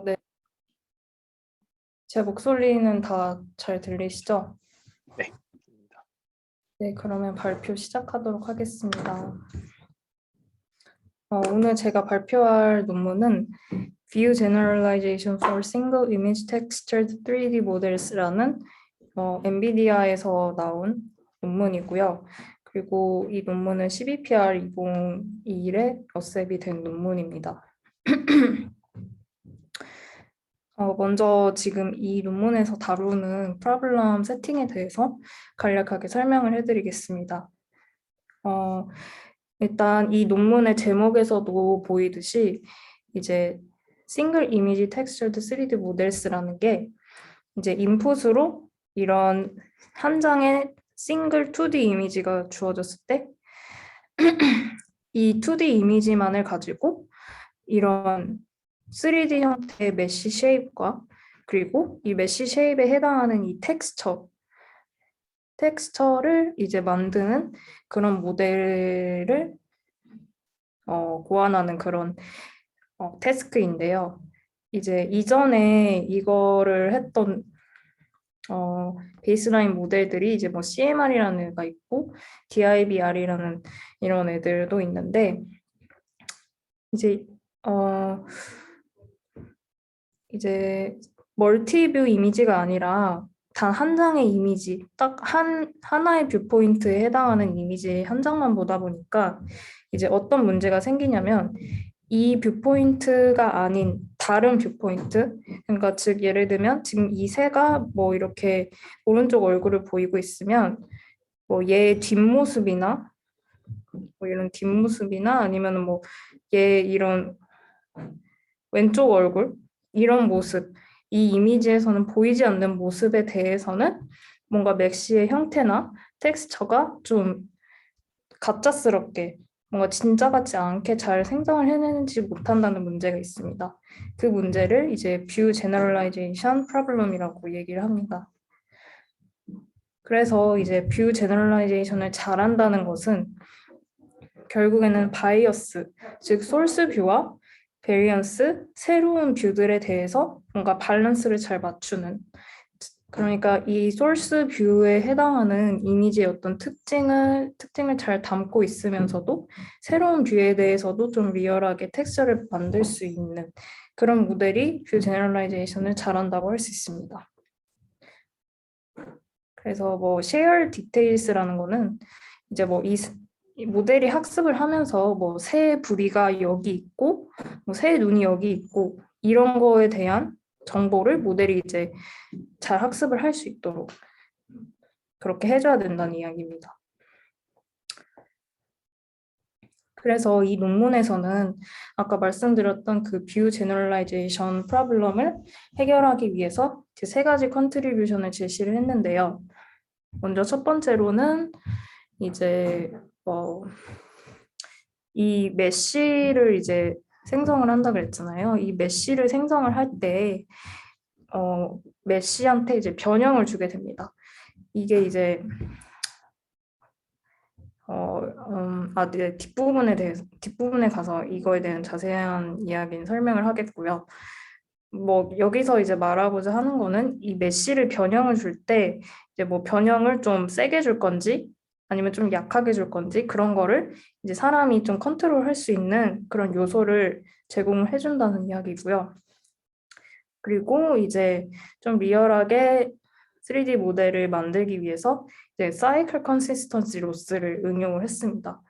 네. 제 목소리는 다 잘 들리시죠? 네. 네, 그러면 발표 시작하도록 하겠습니다. 오늘 제가 발표할 논문은 View Generalization for Single Image Textured 3D Models라는 엔비디아에서 나온 논문이고요. 그리고 이 논문은 CBPR 2021에 어셉이 된 논문입니다. 먼저 지금 이 논문에서 다루는 프로블럼 세팅에 대해서 간략하게 설명을 해드리겠습니다. 일단 이 논문의 제목에서도 보이듯이 이제 Single Image Textured 3D Models라는 게 이제 인풋으로 이런 한 장의 싱글 2D 이미지가 주어졌을 때 이 2D 이미지만을 가지고 이런 3D 형태의 메쉬 쉐입과 그리고 이 메쉬 쉐입에 해당하는 이 텍스처를 이제 만드는 그런 모델을 고안하는 그런 태스크인데요. 이제 이전에 이거를 했던 베이스라인 모델들이 이제 뭐 CMR이라는 애가 있고 DIBR이라는 이런 애들도 있는데 이제 멀티뷰 이미지가 아니라 단 한 장의 이미지, 딱 하나의 뷰포인트에 해당하는 이미지 한 장만 보다 보니까 이제 어떤 문제가 생기냐면 이 뷰포인트가 아닌 다른 뷰포인트, 그러니까 즉 예를 들면 지금 이 새가 뭐 이렇게 오른쪽 얼굴을 보이고 있으면 뭐 얘 뒷모습이나 뭐 이런 뒷모습이나 아니면 뭐 얘 이런 왼쪽 얼굴 이런 모습, 이 이미지에서는 보이지 않는 모습에 대해서는 뭔가 맥시의 형태나 텍스처가 좀 가짜스럽게 뭔가 진짜 같지 않게 잘 생성을 해내지 못한다는 문제가 있습니다. 그 문제를 이제 뷰 제너럴라이제이션 프로블럼이라고 얘기를 합니다. 그래서 이제 뷰 제너럴라이제이션을 잘한다는 것은 결국에는 바이어스, 즉 소스 뷰와 베리언스, 새로운 뷰들에 대해서 뭔가 밸런스를 잘 맞추는, 그러니까 이 소스 뷰에 해당하는 이미지의 어떤 특징을 잘 담고 있으면서도 새로운 뷰에 대해서도 좀 리얼하게 텍스처를 만들 수 있는 그런 모델이 뷰 제너럴라이제이션을 잘한다고 할 수 있습니다. 그래서 뭐 쉐어 디테일스라는 거는 이제 뭐 이 모델이 학습을 하면서 뭐 새 부리가 여기 있고 뭐 새 눈이 여기 있고 이런 거에 대한 정보를 모델이 이제 잘 학습을 할 수 있도록 그렇게 해줘야 된다는 이야기입니다. 그래서 이 논문에서는 아까 말씀드렸던 그 뷰 제너럴라이제이션 프로블럼을 해결하기 위해서 세 가지 컨트리뷰션을 제시를 했는데요. 먼저 첫 번째로는 이제 이 메쉬를 이제 생성을 한다 그랬잖아요. 이 메쉬를 생성을 할 때 메쉬한테 이제 변형을 주게 됩니다. 이게 이제 네, 뒷부분에 가서 이거에 대한 자세한 이야기는 설명을 하겠고요. 뭐 여기서 이제 말하고자 하는 거는 이 메쉬를 변형을 줄 때 이제 뭐 변형을 좀 세게 줄 건지 아니면 좀 약하게 줄 건지 그런 거를 이제 사람이 좀 컨트롤할 수 있는 그런 요소를 제공을 해준다는 이야기고요. 그리고 이제 좀 리얼하게 3D 모델을 만들기 위해서 이제 사이클 컨시스턴시 로스를 응용을 했습니다.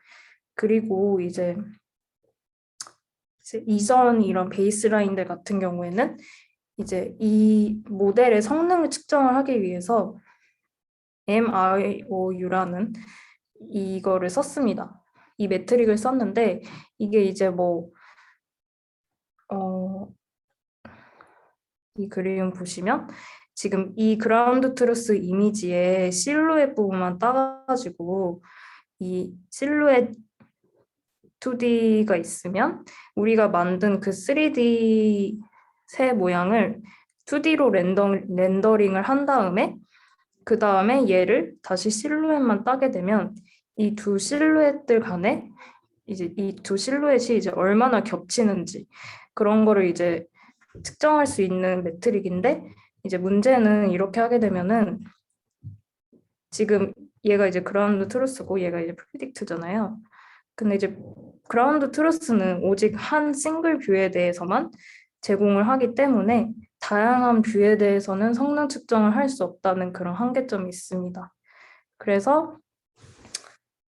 그리고 이제 이전 이런 베이스라인들 같은 경우에는 이제 이 모델의 성능을 측정을 하기 위해서 MIOU라는 이거를 썼습니다. 이 매트릭을 썼는데 이게 이제 이 그림 보시면 지금 이 그라운드 트루스 이미지의 실루엣 부분만 따가지고 이 실루엣 2D가 있으면 우리가 만든 그 3D 새 모양을 2D로 렌더링을 한 다음에 그 다음에 얘를 다시 실루엣만 따게 되면 이 두 실루엣들 간에 이제 이 두 실루엣이 이제 얼마나 겹치는지 그런 거를 이제 측정할 수 있는 매트릭인데 이제 문제는 이렇게 하게 되면은 지금 얘가 이제 그라운드 트루스고 얘가 이제 프리딕트잖아요. 근데 이제 그라운드 트루스는 오직 한 싱글 뷰에 대해서만 제공을 하기 때문에 다양한 뷰에 대해서는 성능 측정을 할 수 없다는 그런 한계점이 있습니다. 그래서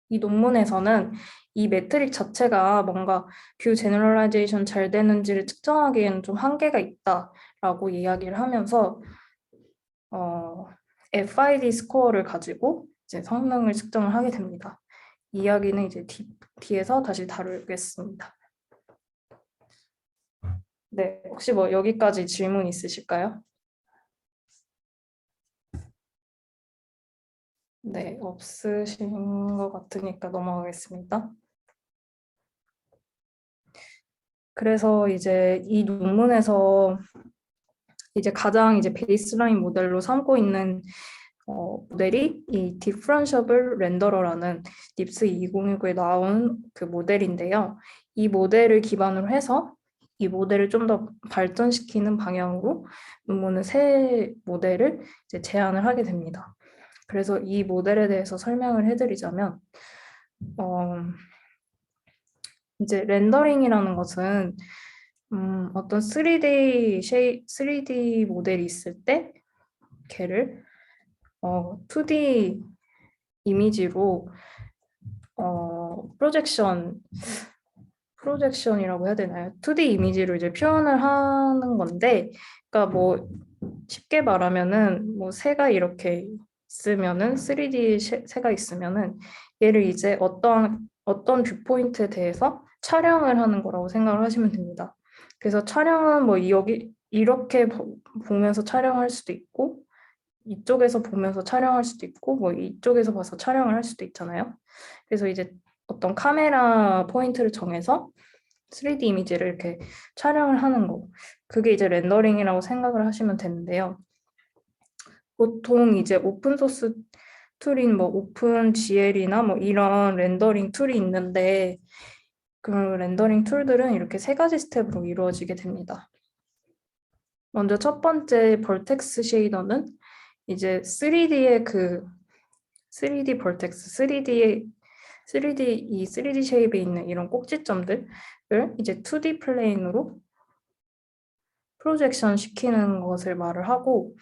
이 논문에서는 이 매트릭 자체가 뭔가 뷰 제너럴라이제이션 잘 되는지를 측정하기에는 좀 한계가 있다라고 이야기를 하면서 FID 스코어를 가지고 이제 성능을 측정을 하게 됩니다. 이 이야기는 이제 뒤에서 다시 다루겠습니다. 네, 혹시 뭐 여기까지 질문 있으실까요? 네, 없으신 것 같으니까 넘어가겠습니다. 그래서 이제 이 논문에서 이제 가장 이제 베이스라인 모델로 삼고 있는 모델이 이 디퍼런셔블 렌더러라는 닙스 2019에 나온 그 모델인데요. 이 모델을 기반으로 해서 이 모델을 좀 더 발전시키는 방향으로 논문의 새 모델을 이제 제안을 하게 됩니다. 그래서 이 모델에 대해서 설명을 해드리자면 이제 렌더링이라는 것은 어떤 3D 모델이 있을 때 걔를 2D 이미지로 프로젝션이라고 해야 되나요? 2D 이미지로 이제 표현을 하는 건데, 그러니까 뭐 쉽게 말하면은 뭐 새가 이렇게 있으면은 3D 새가 있으면은 얘를 이제 어떤 뷰포인트에 대해서 촬영을 하는 거라고 생각을 하시면 됩니다. 그래서 촬영은 뭐 여기 이렇게 보면서 촬영할 수도 있고 이쪽에서 보면서 촬영할 수도 있고 뭐 이쪽에서 봐서 촬영을 할 수도 있잖아요. 그래서 이제 어떤 카메라 포인트를 정해서 3D 이미지를 이렇게 촬영을 하는 거. 그게 이제 렌더링이라고 생각을 하시면 되는데요. 보통 이제 오픈 소스 툴인 뭐 오픈 GL이나 뭐 이런 렌더링 툴이 있는데 그 렌더링 툴들은 이렇게 세 가지 스텝으로 이루어지게 됩니다. 먼저 첫 번째 벌텍스 쉐이더는 이제 3D의 그 3D 벌텍스, 3D 쉐입에 있는 이런 꼭지점들을 이제 2D 플레인으로 프로젝션 시키는 것을 말을 하고,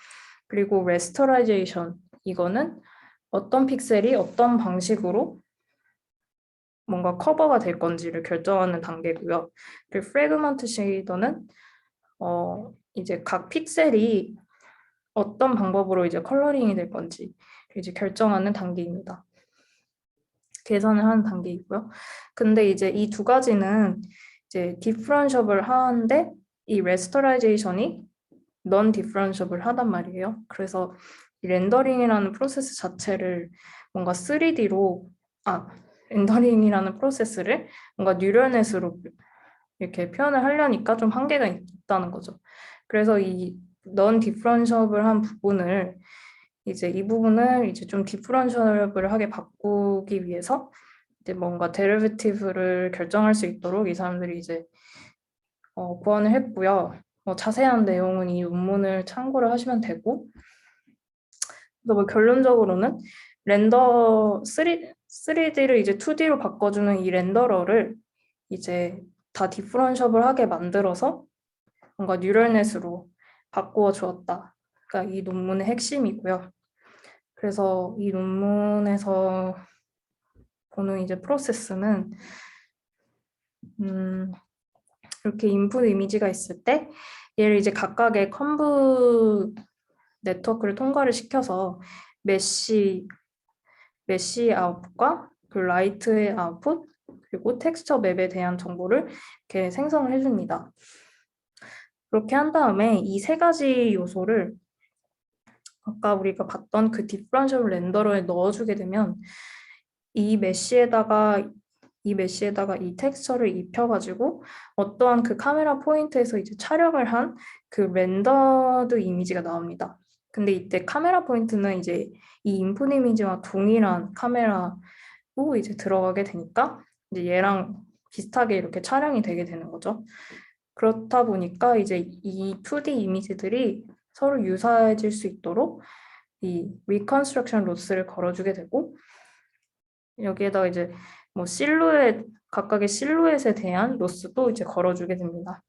그리고 레스터라이제이션, 이거는 어떤 픽셀이 어떤 방식으로 뭔가 커버가 될 건지를 결정하는 단계고요. 그리고 프래그먼트 쉐이더는 이제 각 픽셀이 어떤 방법으로 이제 컬러링이 될 건지 이제 결정하는 단계입니다. 계산을 하는 단계이고요. 근데 이제 이 두 가지는 이제 디퍼런셔블 하는데 이 레스터라이제이션이 넌 디퍼런셔블 하단 말이에요. 그래서 이 렌더링이라는 프로세스 자체를 뭔가 3D로 렌더링이라는 프로세스를 뭔가 뉴럴넷으로 이렇게 표현을 하려니까 좀 한계가 있다는 거죠. 그래서 이 넌 디퍼런셔블한 부분을 이제 이 부분을 이제 좀 디퍼런셔블하게 바꾸기 위해서 이제 뭔가 데리베티브를 결정할 수 있도록 이 사람들이 이제 고안을 했고요. 자세한 내용은 이 논문을 참고를 하시면 되고, 그래서 뭐 결론적으로는 렌더 3D를 이제 2D로 바꿔주는 이 렌더러를 이제 다 디퍼런셔블하게 만들어서 뭔가 뉴럴넷으로 바꾸어 주었다. 그러니까 이 논문의 핵심이고요. 그래서 이 논문에서 보는 이제 프로세스는 이렇게 인풋 이미지가 있을 때 얘를 이제 각각의 컨브 네트워크를 통과를 시켜서 메쉬 아웃과 그 라이트의 아웃풋 그리고 텍스처 맵에 대한 정보를 이렇게 생성을 해줍니다. 그렇게 한 다음에 이 세 가지 요소를 아까 우리가 봤던 그 디퍼런셜 렌더러에 넣어주게 되면 이 메쉬에다가 이 텍스처를 입혀가지고 어떠한 그 카메라 포인트에서 이제 촬영을 한 그 렌더드 이미지가 나옵니다. 근데 이때 카메라 포인트는 이제 이 인풋 이미지와 동일한 카메라로 이제 들어가게 되니까 이제 얘랑 비슷하게 이렇게 촬영이 되게 되는 거죠. 그렇다 보니까 이제 이 2D 이미지들이 서로 유사해질 수 있도록 이 리컨스트럭션 로스를 걸어주게 되고, 여기에다가 이제 뭐 실루엣, 각각의 실루엣에 대한 로스도 이제 걸어주게 됩니다.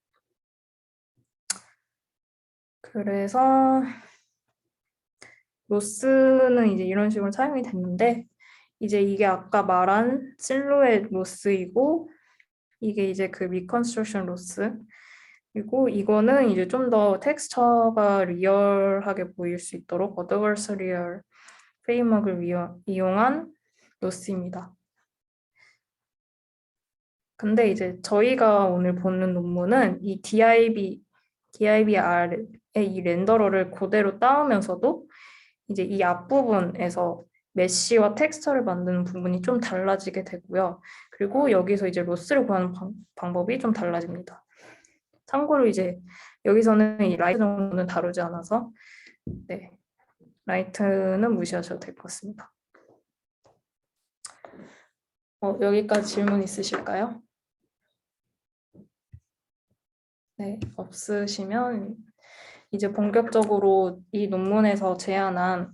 그래서 로스는 이제 이런 식으로 사용이 됐는데, 이제 이게 아까 말한 실루엣 로스이고, 이게 이제 그 리컨스트럭션 로스. 그리고 이거는 이제 좀 더 텍스처가 리얼하게 보일 수 있도록 어드버서리얼 프레임워크를 이용한 로스입니다. 근데 이제 저희가 오늘 보는 논문은 이 DIBR의 이 렌더러를 그대로 따오면서도 이제 이 앞부분에서 메쉬와 텍스처를 만드는 부분이 좀 달라지게 되고요. 그리고 여기서 이제 로스를 구하는 방법이 좀 달라집니다. 참고로 이제 여기서는 이 라이트 정도는 다루지 않아서 네, 라이트는 무시하셔도 될 것 같습니다. 여기까지 질문 있으실까요? 네, 없으시면 이제 본격적으로 이 논문에서 제안한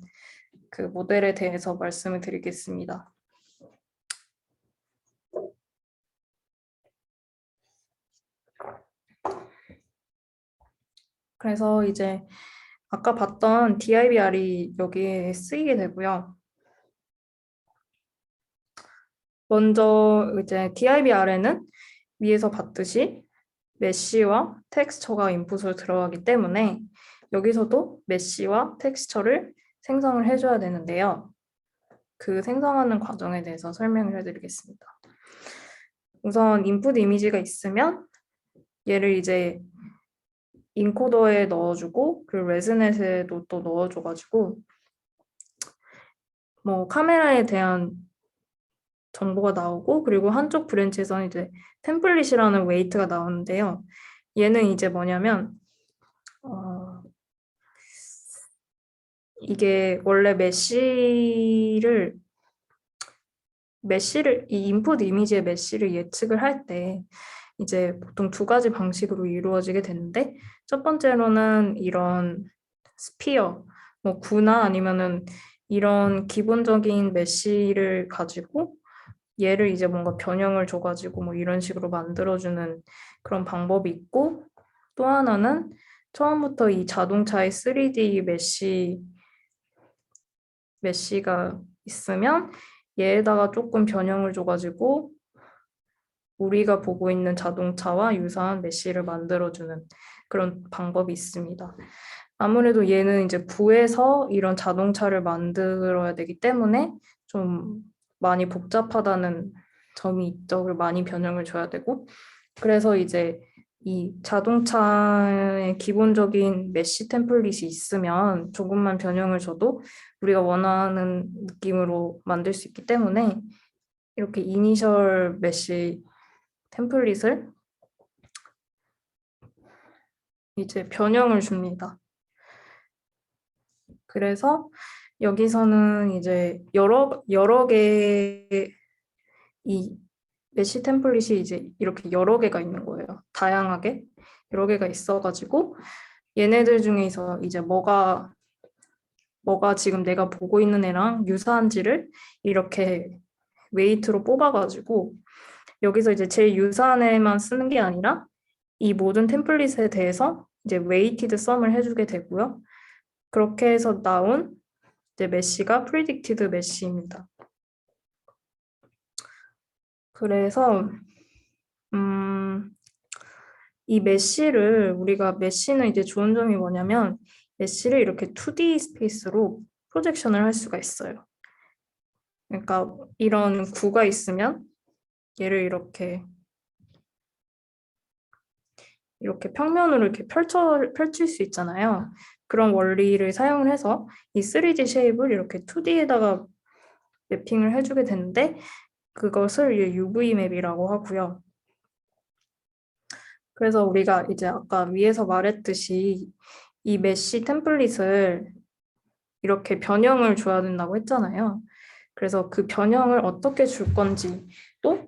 그 모델에 대해서 말씀을 드리겠습니다. 그래서 이제 아까 봤던 DIBR이 여기에 쓰이게 되고요. 먼저 이제 DIBR에는 위에서 봤듯이 메쉬와 텍스처가 인풋으로 들어가기 때문에 여기서도 메쉬와 텍스처를 생성을 해줘야 되는데요. 그 생성하는 과정에 대해서 설명을 해드리겠습니다. 우선 인풋 이미지가 있으면 얘를 이제 인코더에 넣어주고 그리고 레즈넷에도 또 넣어줘가지고 뭐 카메라에 대한 정보가 나오고 그리고 한쪽 브랜치에서는 이제 템플릿이라는 웨이트가 나오는데요. 얘는 이제 뭐냐면 이게 원래 이 인풋 이미지의 메쉬를 예측을 할 때 이제 보통 두 가지 방식으로 이루어지게 되는데 첫 번째로는 이런 스피어, 뭐 구나 아니면은 이런 기본적인 메쉬를 가지고 얘를 이제 뭔가 변형을 줘가지고 뭐 이런 식으로 만들어주는 그런 방법이 있고 또 하나는 처음부터 이 자동차의 3D 메쉬가 있으면 얘에다가 조금 변형을 줘가지고 우리가 보고 있는 자동차와 유사한 메쉬를 만들어주는 그런 방법이 있습니다. 아무래도 얘는 이제 구해서 이런 자동차를 만들어야 되기 때문에 좀 많이 복잡하다는 점이 있죠. 많이 변형을 줘야 되고 그래서 이제 이 자동차의 기본적인 메쉬 템플릿이 있으면 조금만 변형을 줘도 우리가 원하는 느낌으로 만들 수 있기 때문에 이렇게 이니셜 메쉬 템플릿을 이제 변형을 줍니다. 그래서 여기서는 이제 여러 개의 이 메쉬 템플릿이 이제 이렇게 여러 개가 있는 거예요. 다양하게 여러 개가 있어가지고 얘네들 중에서 이제 뭐가 지금 내가 보고 있는 애랑 유사한지를 이렇게 웨이트로 뽑아가지고 여기서 이제 제일 유사한 애만 쓰는 게 아니라 이 모든 템플릿에 대해서 이제 웨이티드 썸을 해주게 되고요. 그렇게 해서 나온 이제 메쉬가 프리딕티드 메쉬입니다. 그래서 이 메쉬는 이제 좋은 점이 뭐냐면 메쉬를 이렇게 2D 스페이스로 프로젝션을 할 수가 있어요. 그러니까 이런 구가 있으면 얘를 이렇게 평면으로 이렇게 펼칠 수 있잖아요. 그런 원리를 사용을 해서 이 3D 쉐입을 이렇게 2D에다가 매핑을 해주게 되는데 그것을 UV 맵이라고 하고요. 그래서 우리가 이제 아까 위에서 말했듯이 이 메쉬 템플릿을 이렇게 변형을 줘야 된다고 했잖아요. 그래서 그 변형을 어떻게 줄 건지 또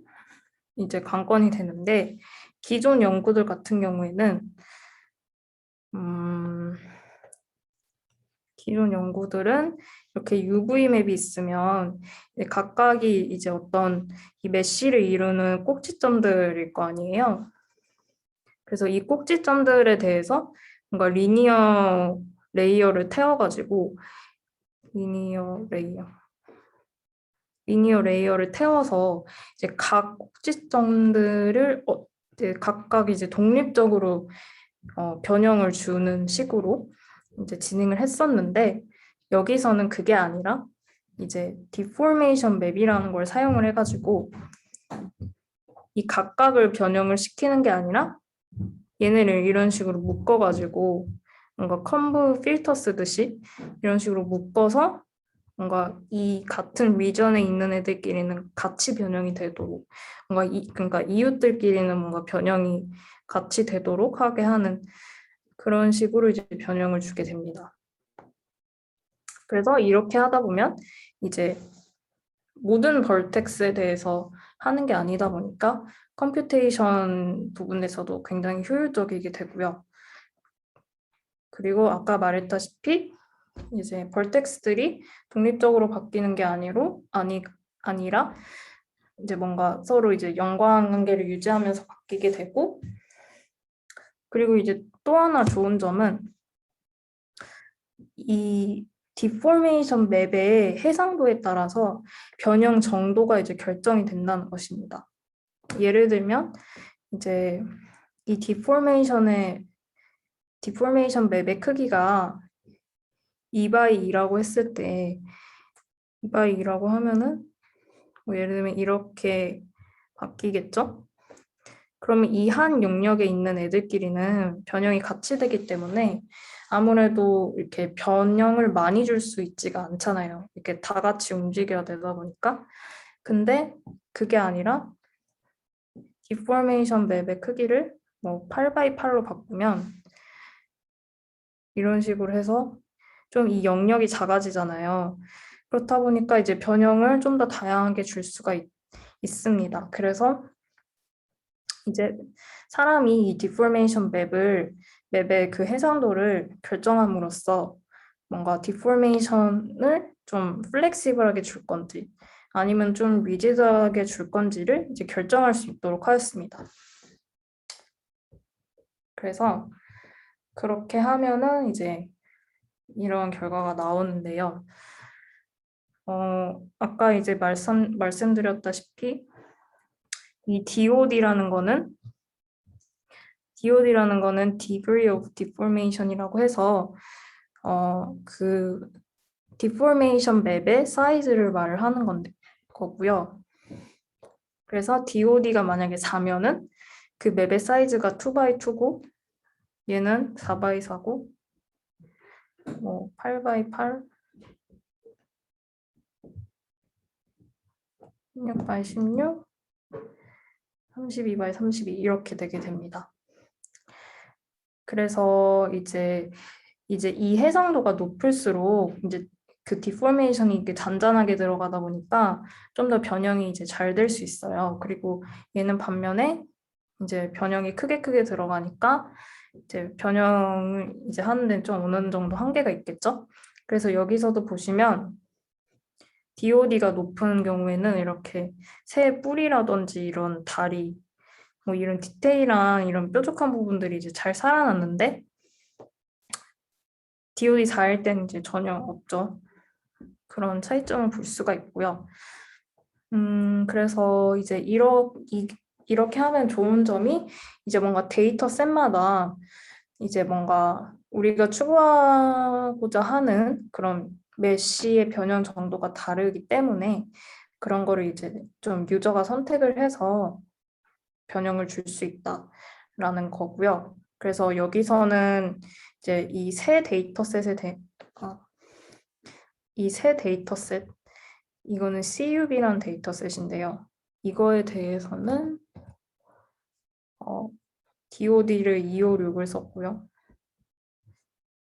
이제 관건이 되는데 기존 연구들 같은 경우에는 기존 연구들은 이렇게 UV 맵이 있으면 각각이 이제 어떤 이 메쉬를 이루는 꼭지점들일 거 아니에요. 그래서 이 꼭지점들에 대해서 뭔가 리니어 레이어를 태워가지고 리니어 레이어를 태워서 이제 각 꼭지점들을 이제 각각 이제 독립적으로 변형을 주는 식으로 이제 진행을 했었는데 여기서는 그게 아니라 이제 디포메이션 맵이라는 걸 사용을 해가지고 이 각각을 변형을 시키는 게 아니라 얘네를 이런 식으로 묶어가지고 뭔가 컴브 필터 쓰듯이 이런 식으로 묶어서 뭔가 이 같은 리전에 있는 애들끼리는 같이 변형이 되도록 뭔가 그러니까 이웃들끼리는 뭔가 변형이 같이 되도록 하게 하는 그런 식으로 이제 변형을 주게 됩니다. 그래서 이렇게 하다 보면 이제 모든 벌텍스에 대해서 하는 게 아니다 보니까 컴퓨테이션 부분에서도 굉장히 효율적이게 되고요. 그리고 아까 말했다시피 이제 벌텍스들이 독립적으로 바뀌는 게 아니라 이제 뭔가 서로 이제 연관관계를 유지하면서 바뀌게 되고 그리고 이제 또 하나 좋은 점은 이 디포메이션 맵의 해상도에 따라서 변형 정도가 이제 결정이 된다는 것입니다. 예를 들면 이제 이 디포메이션 맵의 크기가 2x2라고 했을 때 2x2라고 하면은 뭐 예를 들면 이렇게 바뀌겠죠? 그러면 이 한 영역에 있는 애들끼리는 변형이 같이 되기 때문에 아무래도 이렇게 변형을 많이 줄 수 있지가 않잖아요. 이렇게 다 같이 움직여야 되다 보니까. 근데 그게 아니라 디포메이션 맵의 크기를 뭐 8x8로 바꾸면 이런 식으로 해서 좀 이 영역이 작아지잖아요. 그렇다 보니까 이제 변형을 좀 더 다양하게 줄 수가 있습니다. 그래서 이제 사람이 이 디포메이션 맵의 그 해상도를 결정함으로써 뭔가 디포메이션을 좀 플렉시블하게 줄 건지 아니면 좀 리지드하게 줄 건지를 이제 결정할 수 있도록 하였습니다. 그래서 그렇게 하면은 이제 이런 결과가 나오는데요. 아까 이제 말씀드렸다시피 이 DOD라는 거는 degree of deformation이라고 해서 그 디포메이션 맵의 사이즈를 말을 하는 거고요. 그래서 DOD가 만약에 4면은 그 맵의 사이즈가 2x2고 얘는 4x4고 뭐 8x8 16x16 32x32 이렇게 되게 됩니다. 그래서 이제 이 해상도가 높을수록 이제 그 디포메이션이 이렇게 잔잔하게 들어가다 보니까 좀 더 변형이 이제 잘 될 수 있어요. 그리고 얘는 반면에 이제 변형이 크게 들어가니까 이제 변형을 이제 하는데 좀 어느 정도 한계가 있겠죠. 그래서 여기서도 보시면 DOD가 높은 경우에는 이렇게 새 뿌리라든지 이런 다리 뭐 이런 디테일한 이런 뾰족한 부분들이 이제 잘 살아났는데 DOD 4일 때는 이제 전혀 없죠. 그런 차이점을 볼 수가 있고요. 그래서 이제 이렇게 하면 좋은 점이 이제 뭔가 데이터 셋마다 이제 뭔가 우리가 추구하고자 하는 그런 메쉬의 변형 정도가 다르기 때문에 그런 거를 이제 좀 유저가 선택을 해서 변형을 줄 수 있다라는 거고요. 그래서 여기서는 이제 이 세 데이터셋 이거는 CUB라는 데이터셋인데요. 이거에 대해서는 DOD를 256을 썼고요.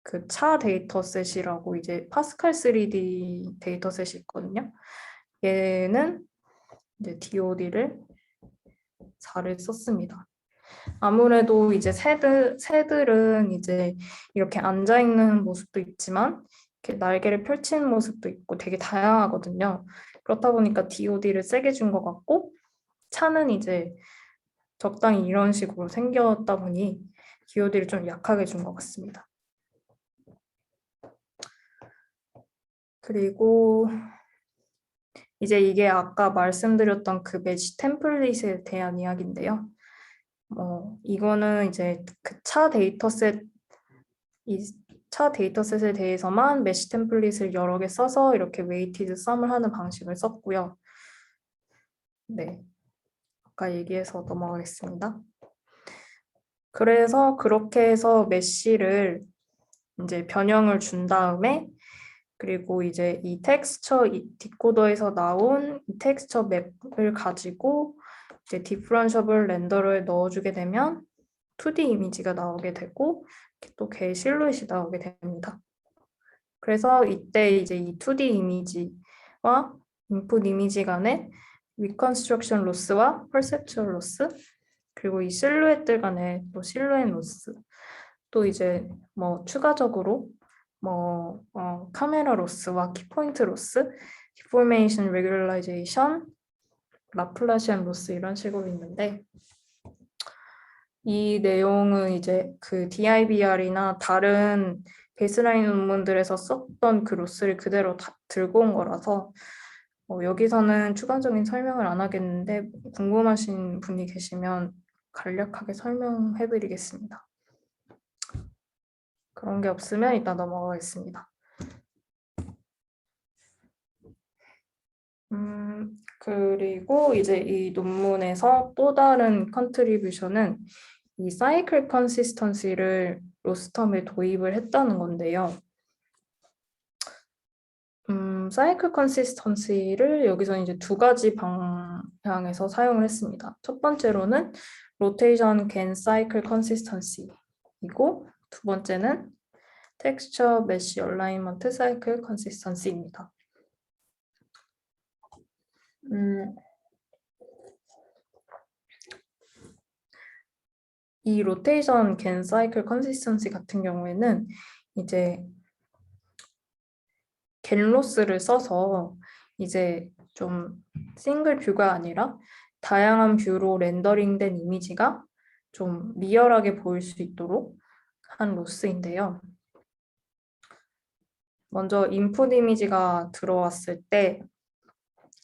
그 차 데이터셋이라고 이제 파스칼 3D 데이터셋이 있거든요. 얘는 이제 DOD를 4를 썼습니다. 아무래도 이제 새들은 이제 이렇게 앉아 있는 모습도 있지만 이렇게 날개를 펼치는 모습도 있고 되게 다양하거든요. 그렇다 보니까 DOD를 세게 준 것 같고 차는 이제 적당히 이런 식으로 생겼다 보니 DOD를 좀 약하게 준 것 같습니다. 그리고 이제 이게 아까 말씀드렸던 그 메시 템플릿에 대한 이야기인데요. 이거는 이제 그 차 데이터셋에 대해서만 메시 템플릿을 여러 개 써서 이렇게 웨이티드 썸을 하는 방식을 썼고요. 네, 아까 얘기해서 넘어가겠습니다. 그래서 그렇게 해서 메시를 이제 변형을 준 다음에 그리고 이제 이 텍스처 이 디코더에서 나온 이 텍스처 맵을 가지고 이제 디프런셔블 렌더러에 넣어주게 되면 2D 이미지가 나오게 되고 또 걔의 실루엣이 나오게 됩니다. 그래서 이때 이제 이 2D 이미지와 인풋 이미지 간의 리컨스트럭션 로스와 퍼셉추얼 로스 그리고 이 실루엣들 간의 또 실루엣 로스 또 이제 추가적으로 카메라 로스와 키포인트 로스, 디포메이션 레귤라이제이션, 라플라시안 로스 이런 식으로 있는데 이 내용은 이제 그 DIBR이나 다른 베이스라인 논문들에서 썼던 그 로스를 그대로 다 들고 온 거라서 여기서는 추가적인 설명을 안 하겠는데 궁금하신 분이 계시면 간략하게 설명해드리겠습니다. 그런 게 없으면 이따 넘어가겠습니다. 그리고 이제 이 논문에서 또 다른 컨트리뷰션은 이 사이클 컨시스턴시를 로스텀에 도입을 했다는 건데요. 사이클 컨시스턴시를 여기서 이제 두 가지 방향에서 사용을 했습니다. 첫 번째로는 로테이션 겐 사이클 컨시스턴시이고 두 번째는 텍스처 메시 얼라이먼트 사이클 컨시스턴시입니다. 이 로테이션 겐 사이클 컨시스턴시 같은 경우에는 이제 겐로스를 써서 이제 좀 싱글 뷰가 아니라 다양한 뷰로 렌더링된 이미지가 좀 리얼하게 보일 수 있도록 한 로스인데요. 먼저 인풋 이미지가 들어왔을 때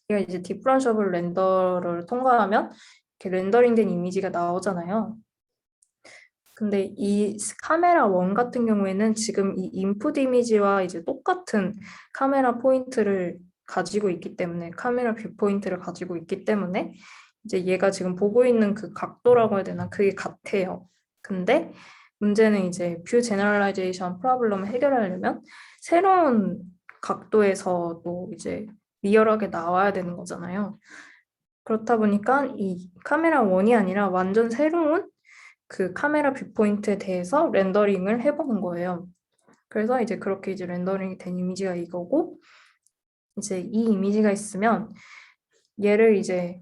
이거 이제 디프런셔블 렌더를 통과하면 이렇게 렌더링된 이미지가 나오잖아요. 근데 이 카메라 1 같은 경우에는 지금 이 인풋 이미지와 이제 똑같은 카메라 포인트를 가지고 있기 때문에 카메라 뷰 포인트를 가지고 있기 때문에 이제 얘가 지금 보고 있는 그 각도라고 해야 되나 그게 같아요. 근데 문제는 이제 뷰 제너럴라이제이션 프로블럼을 해결하려면 새로운 각도에서 또 이제 리얼하게 나와야 되는 거잖아요. 그렇다 보니까 이 카메라 1이 아니라 완전 새로운 그 카메라 뷰포인트에 대해서 렌더링을 해보는 거예요. 그래서 이제 그렇게 이제 렌더링이 된 이미지가 이거고 이제 이 이미지가 있으면 얘도 이제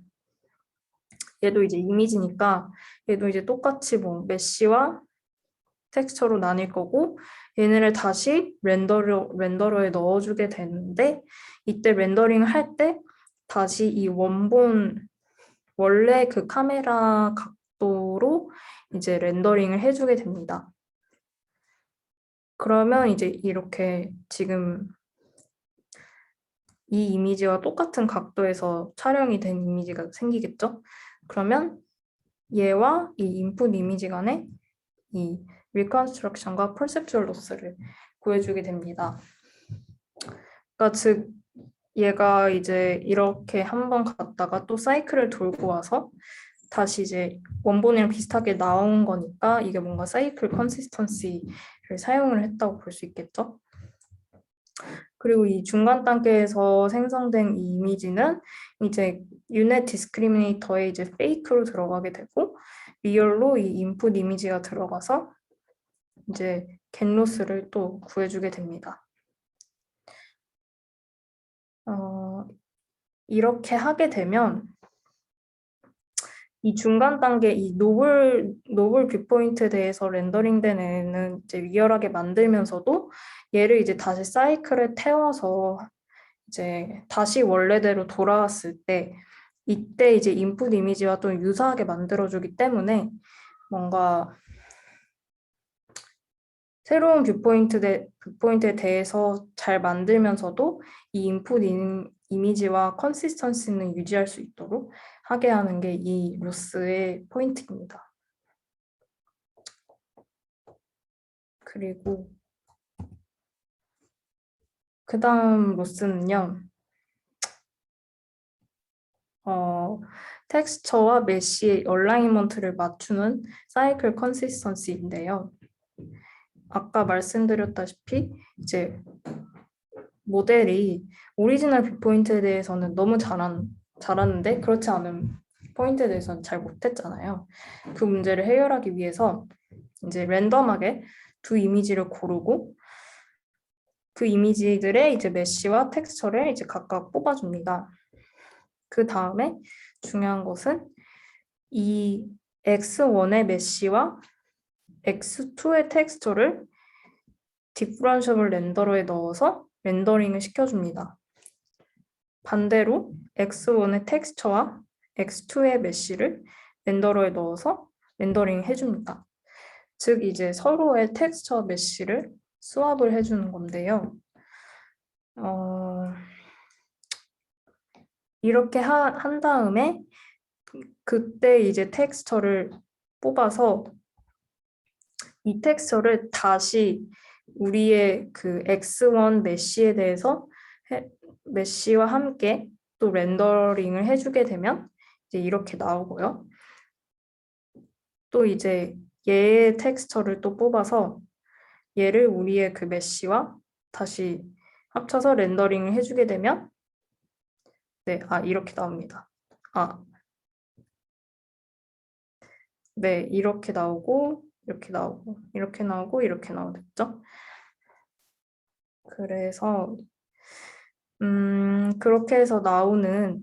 이미지니까 얘도 이제 똑같이 메쉬와 텍스처로 나뉠 거고 얘네를 다시 렌더러에 넣어주게 되는데 이때 렌더링을 할 때 다시 이 원래 그 카메라 각도로 이제 렌더링을 해주게 됩니다. 그러면 이제 이렇게 지금 이 이미지와 똑같은 각도에서 촬영이 된 이미지가 생기겠죠? 그러면 얘와 이 인풋 이미지 간에 이 리컨스트럭션과 퍼셉추얼 로스를 구해주게 됩니다. 그러니까 즉 얘가 이제 이렇게 한번 갔다가 또 사이클을 돌고 와서 다시 이제 원본이랑 비슷하게 나온 거니까 이게 뭔가 사이클 컨시스턴시를 사용을 했다고 볼 수 있겠죠. 그리고 이 중간 단계에서 생성된 이 이미지는 이제 유닛 디스크리미네이터에 이제 페이크로 들어가게 되고 리얼로 이 인풋 이미지가 들어가서 이제 겟로스를 또 구해주게 됩니다. 이렇게 하게 되면 이 중간 단계 이 노블 뷰포인트에 대해서 렌더링된 애는 이제 리얼하게 만들면서도 얘를 이제 다시 사이클에 태워서 이제 다시 원래대로 돌아왔을 때 이때 이제 인풋 이미지와 좀 유사하게 만들어주기 때문에 뭔가 새로운 뷰포인트에 대해서 잘 만들면서도 이 인풋 이미지와 컨시스턴시는 유지할 수 있도록 하게 하는 게 이 로스의 포인트입니다. 그리고 그 다음 로스는요. 텍스처와 메쉬의 얼라이먼트를 맞추는 사이클 컨시스턴시인데요. 아까 말씀드렸다시피 이제 모델이 오리지널 뷰포인트에 대해서는 너무 잘하는데 그렇지 않은 포인트에 대해서는 잘 못했잖아요. 그 문제를 해결하기 위해서 이제 랜덤하게 두 이미지를 고르고 그 이미지들의 이제 메쉬와 텍스처를 이제 각각 뽑아줍니다. 그 다음에 중요한 것은 이 X1의 메쉬와 X2의 텍스처를 디프런셔블 렌더러에 넣어서 렌더링을 시켜줍니다. 반대로 X1의 텍스처와 X2의 메쉬를 렌더러에 넣어서 렌더링 해줍니다. 즉 이제 서로의 텍스처 메쉬를 스왑을 해주는 건데요. 이렇게 한 다음에 그때 이제 텍스처를 뽑아서 이 텍스처를 다시 우리의 그 X1 메쉬에 대해서 메쉬와 함께 또 렌더링을 해주게 되면 이제 이렇게 나오고요. 또 이제 얘의 텍스처를 또 뽑아서 얘를 우리의 그 메쉬와 다시 합쳐서 렌더링을 해주게 되면 네, 이렇게 나옵니다. 네, 이렇게 나오고 이렇게 나오고 이렇게 나오고 이렇게 나오겠죠? 그래서 그렇게 해서 나오는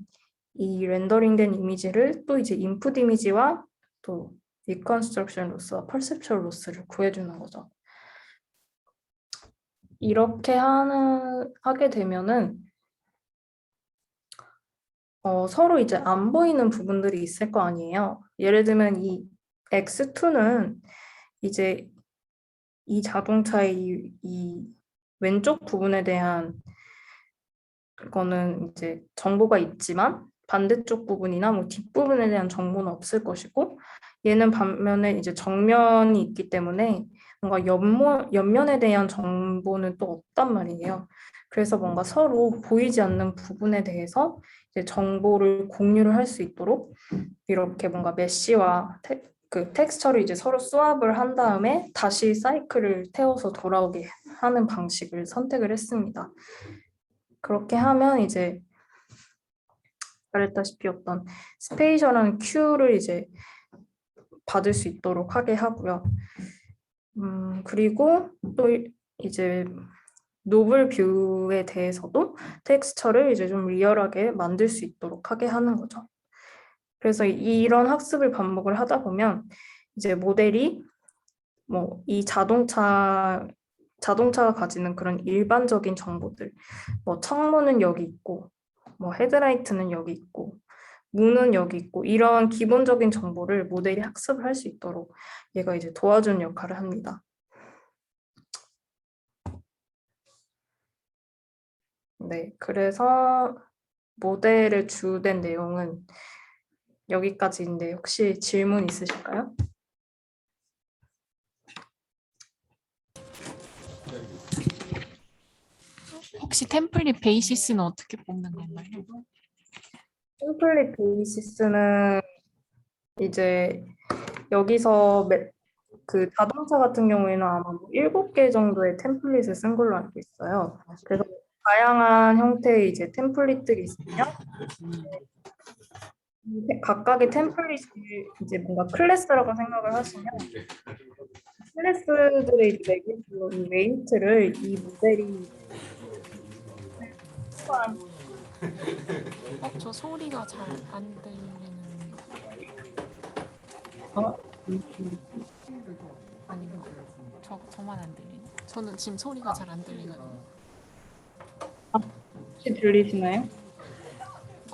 이 렌더링된 이미지를 또 이제 인풋 이미지와 또 리컨스트럭션 로스와 퍼셉션 로스를 구해주는 거죠. 이렇게 하게 되면은 서로 이제 안 보이는 부분들이 있을 거 아니에요. 예를 들면 이 X2는 이제 이 자동차의 이 왼쪽 부분에 대한 거는 이제 정보가 있지만 반대쪽 부분이나 뭐 뒷부분에 대한 정보는 없을 것이고 얘는 반면에 이제 정면이 있기 때문에 뭔가 옆면에 대한 정보는 또 없단 말이에요. 그래서 뭔가 서로 보이지 않는 부분에 대해서 이제 정보를 공유를 할 수 있도록 이렇게 뭔가 메쉬와 그 텍스처를 이제 서로 스왑을 한 다음에 다시 사이클을 태워서 돌아오게 하는 방식을 선택을 했습니다. 그렇게 하면 이제 말했다시피 어떤 스페이셜한 큐를 이제 받을 수 있도록 하게 하고요. 그리고 또 이제 노블 뷰에 대해서도 텍스처를 이제 좀 리얼하게 만들 수 있도록 하게 하는 거죠. 그래서 이런 학습을 반복을 하다 보면 이제 모델이 뭐 이 자동차가 가지는 그런 일반적인 정보들, 뭐 창문은 여기 있고, 뭐 헤드라이트는 여기 있고, 문은 여기 있고 이런 기본적인 정보를 모델이 학습을 할 수 있도록 얘가 이제 도와주는 역할을 합니다. 네, 그래서 모델의 주된 내용은 여기까지인데 혹시 질문 있으실까요? 혹시 템플릿 베이시스는 어떻게 뽑는 건가요? 템플릿 베이시스는 이제 여기서 그 자동차 같은 경우에는 아마 7개 정도의 템플릿을 쓴 걸로 알고 있어요. 그래서 다양한 형태의 이제 템플릿들이 있으면 각각의 템플릿을 이제 뭔가 클래스라고 생각을 하시면 클래스들의 이제 매개로 이 웨이트를 이 모델이 저 소리가 잘 안 들리는. 아니면 저만 안 들리나? 저는 지금 소리가 잘 안 들리거든요. 혹시 들리시나요?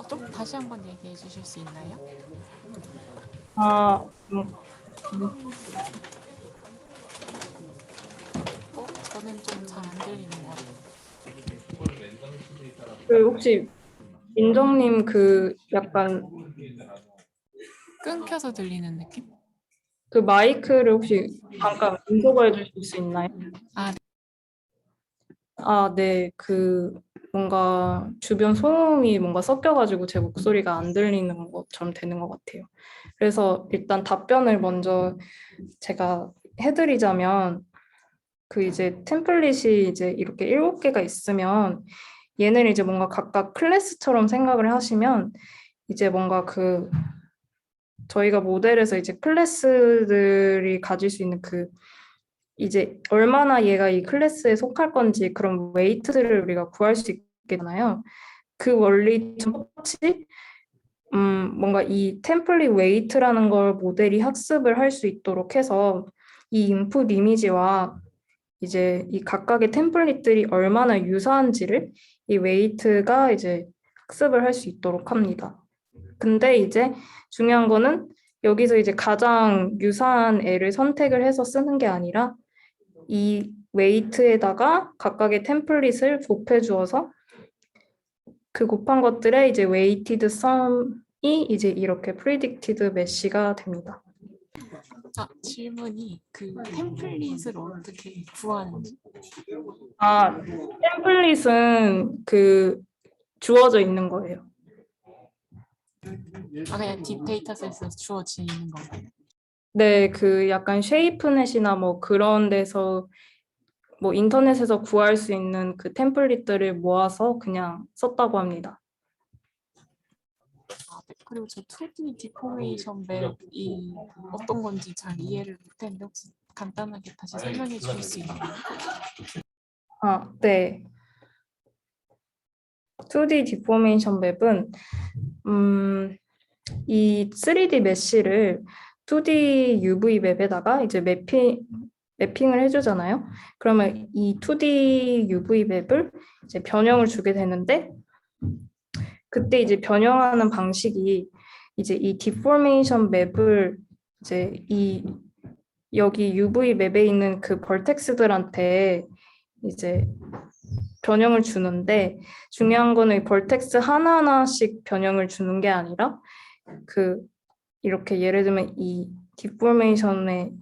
좀 다시 한번 얘기해 주실 수 있나요? 아, 저는 좀 잘 안 들리는 것 같아요. 그 혹시 민정님 그 약간 끊겨서 들리는 느낌? 그 마이크를 혹시 잠깐 인터뷰해 주실 수 있나요? 아, 아, 네. 그 뭔가 주변 소음이 뭔가 섞여가지고 제 목소리가 안 들리는 것처럼 되는 것 같아요. 그래서 일단 답변을 먼저 제가 해드리자면 그 이제 템플릿이 이제 이렇게 7개가 있으면 얘는 이제 뭔가 각각 클래스처럼 생각을 하시면 이제 뭔가 그 저희가 모델에서 이제 클래스들이 가질 수 있는 그 이제 얼마나 얘가 이 클래스에 속할 건지 그런 웨이트들을 우리가 구할 수 있겠잖아요. 그 원리처럼 똑같이 뭔가 이 템플릿 웨이트라는 걸 모델이 학습을 할 수 있도록 해서 이 인풋 이미지와 이제 이 각각의 템플릿들이 얼마나 유사한지를 이 웨이트가 이제 학습을 할 수 있도록 합니다. 근데 이제 중요한 거는 여기서 이제 가장 유사한 애를 선택을 해서 쓰는 게 아니라 이 웨이트에다가 각각의 템플릿을 곱해 주어서 그 곱한 것들의 이제 웨이티드 썸이 이제 이렇게 프리딕티드 메쉬가 됩니다. 질문이 그 템플릿을 어떻게 구하는지. 아, 템플릿은 그 주어져 있는 거예요. 그냥 딥 데이터셋에서 주어지는 건가요? 네, 그 약간 쉐이프넷이나 뭐 그런 데서 뭐 인터넷에서 구할 수 있는 그 템플릿들을 모아서 그냥 썼다고 합니다. 네. 그리고 저 2D 디포메이션 맵이 어떤 건지 잘 이해를 못했는데 혹시 간단하게 다시 설명해 주실 수 있나요? 아, 네. 2D 디포메이션 맵은 이 3D 메쉬를 2D UV 맵에다가 이제 매핑을 해주잖아요. 그러면 이 2D UV 맵을 이제 변형을 주게 되는데 그때 이제 변형하는 방식이 이제 이 디포메이션 맵을 이제 이 여기 UV 맵에 있는 그 벌텍스들한테 이제 변형을 주는데 중요한 거는 벌텍스 하나하나씩 변형을 주는 게 아니라 그 이렇게 예를 들면 이 디포메이션의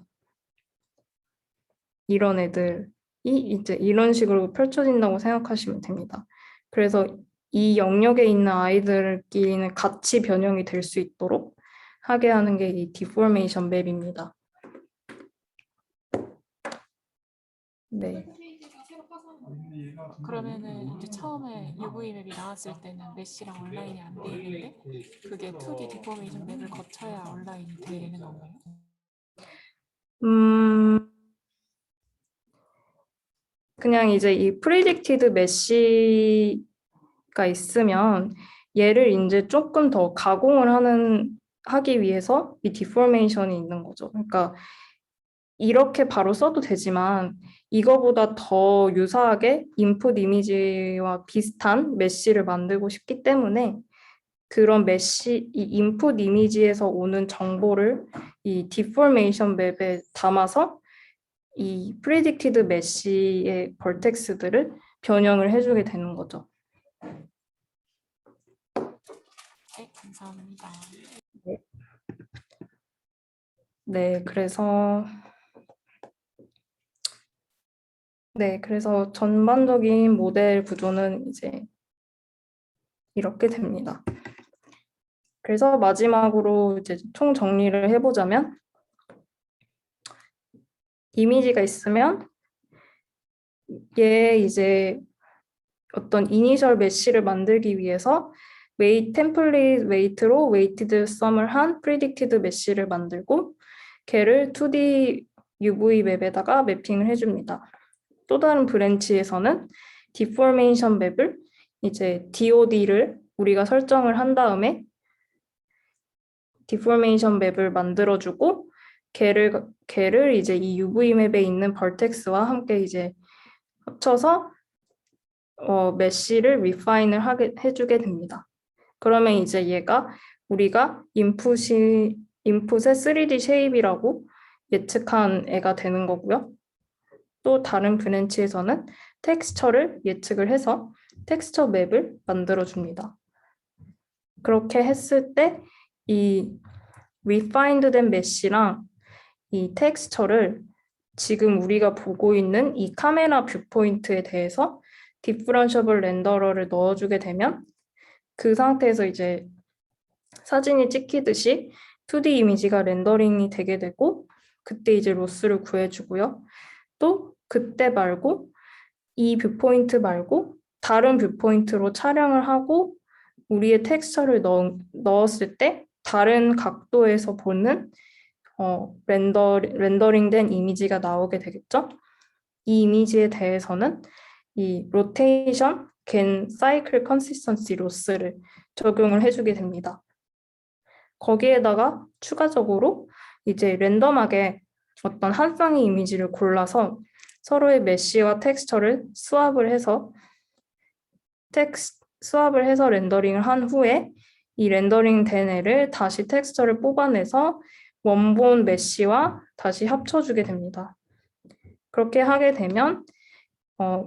이런 애들이 이제 이런 식으로 펼쳐진다고 생각하시면 됩니다. 그래서 이 영역에 있는 아이들끼리는 같이 변형이 될 수 있도록 하게 하는 게 이 디포메이션 맵입니다. 네. 그러면은 이제 처음에 UV 맵이 나왔을 때는 메쉬랑 온라인이 안 돼 있는데 그게 2D 디포메이션 맵을 거쳐야 온라인이 되는 건가요? 음, 그냥 이제 이 프리딕티드 메쉬가 있으면 얘를 이제 조금 더 가공을 하기 위해서 이 디포메이션이 있는 거죠. 그러니까 이렇게 바로 써도 되지만 이거보다 더 유사하게 인풋 이미지와 비슷한 메쉬를 만들고 싶기 때문에 그런 이 인풋 이미지에서 오는 정보를 이 디포메이션 맵에 담아서 이 프리딕티드 메쉬의 벌텍스들을 변형을 해주게 되는 거죠. 네, 감사합니다. 네, 그래서 전반적인 모델 구조는 이제 이렇게 됩니다. 그래서 마지막으로 이제 총 정리를 해보자면 이미지가 있으면 얘 이제 어떤 이니셜 메쉬를 만들기 위해서 템플릿 웨이트로 웨이티드 썸을 한 프리딕티드 메쉬를 만들고 걔를 2D UV 맵에다가 매핑을 해줍니다. 또 다른 브랜치에서는 디포메이션 맵을 이제 DOD를 우리가 설정을 한 다음에 디포메이션 맵을 만들어주고 걔를 이제 이 UV 맵에 있는 벌텍스와 함께 이제 합쳐서 메쉬를 리파인을 해주게 됩니다. 그러면 이제 얘가 우리가 인풋의 3D 쉐입이라고 예측한 애가 되는 거고요. 또 다른 브랜치에서는 텍스처를 예측을 해서 텍스처 맵을 만들어 줍니다. 그렇게 했을 때 이 refined 된 메쉬랑 이 텍스처를 지금 우리가 보고 있는 이 카메라 뷰포인트에 대해서 디퍼런셔블 렌더러를 넣어주게 되면 그 상태에서 이제 사진이 찍히듯이 2D 이미지가 렌더링이 되게 되고 그때 이제 로스를 구해주고요. 또 그때 말고 이 뷰포인트 말고 다른 뷰포인트로 촬영을 하고 우리의 텍스처를 넣었을 때 다른 각도에서 보는 렌더링된 이미지가 나오게 되겠죠. 이 이미지에 대해서는 이 로테이션 겐 사이클 컨시스턴시 로스를 적용을 해주게 됩니다. 거기에다가 추가적으로 이제 랜덤하게 어떤 한 쌍의 이미지를 골라서 서로의 메쉬와 텍스처를 수합을 해서 렌더링을 한 후에 이 렌더링 된 애를 다시 텍스처를 뽑아내서 원본 메쉬와 다시 합쳐주게 됩니다. 그렇게 하게 되면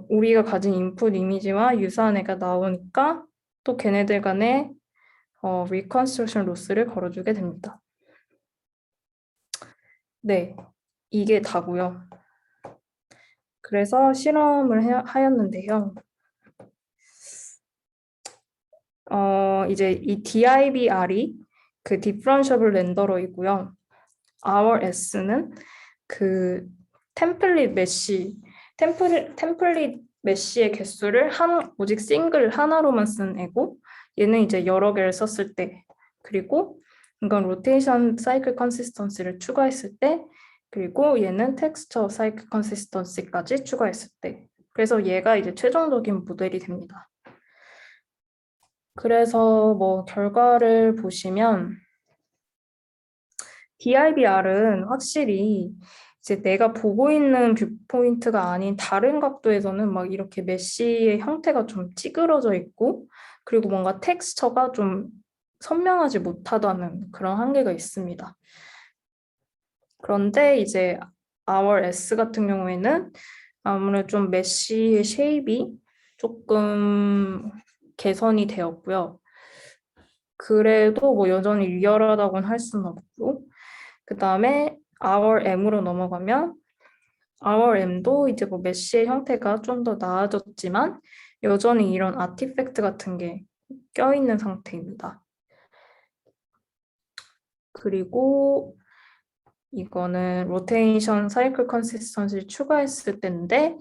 우리가 가진 인풋 이미지와 유사한 애가 나오니까 또 걔네들 간에 리컨스트럭션 로스를 걸어주게 됩니다. 네, 이게 다고요. 그래서 실험을 하였는데요. 이제 이 DIBR이 그 디퍼런셔블 렌더러이고요. RS는 그 템플릿 메쉬의 개수를 오직 싱글 하나로만 쓴 애고 얘는 이제 여러 개를 썼을 때 그리고 이건 로테이션 사이클 컨시스턴시를 추가했을 때 그리고 얘는 텍스처 사이클 컨시스턴시까지 추가했을 때 그래서 얘가 이제 최종적인 모델이 됩니다. 그래서 뭐 결과를 보시면 DIBR은 확실히 이제 내가 보고 있는 뷰포인트가 아닌 다른 각도에서는 막 이렇게 메쉬의 형태가 좀 찌그러져 있고 그리고 뭔가 텍스처가 좀 선명하지 못하다는 그런 한계가 있습니다. 그런데 이제 RS 같은 경우에는 아무래도 좀 메쉬의 쉐입이 조금 개선이 되었고요. 그래도 뭐 여전히 리얼하다고는 할 수는 없고 그 다음에 RM으로 넘어가면 RM도 이제 뭐 메쉬의 형태가 좀 더 나아졌지만 여전히 이런 아티팩트 같은 게 껴있는 상태입니다. 그리고 이거는 로테이션 사이클 컨시스턴시를 추가했을 때인데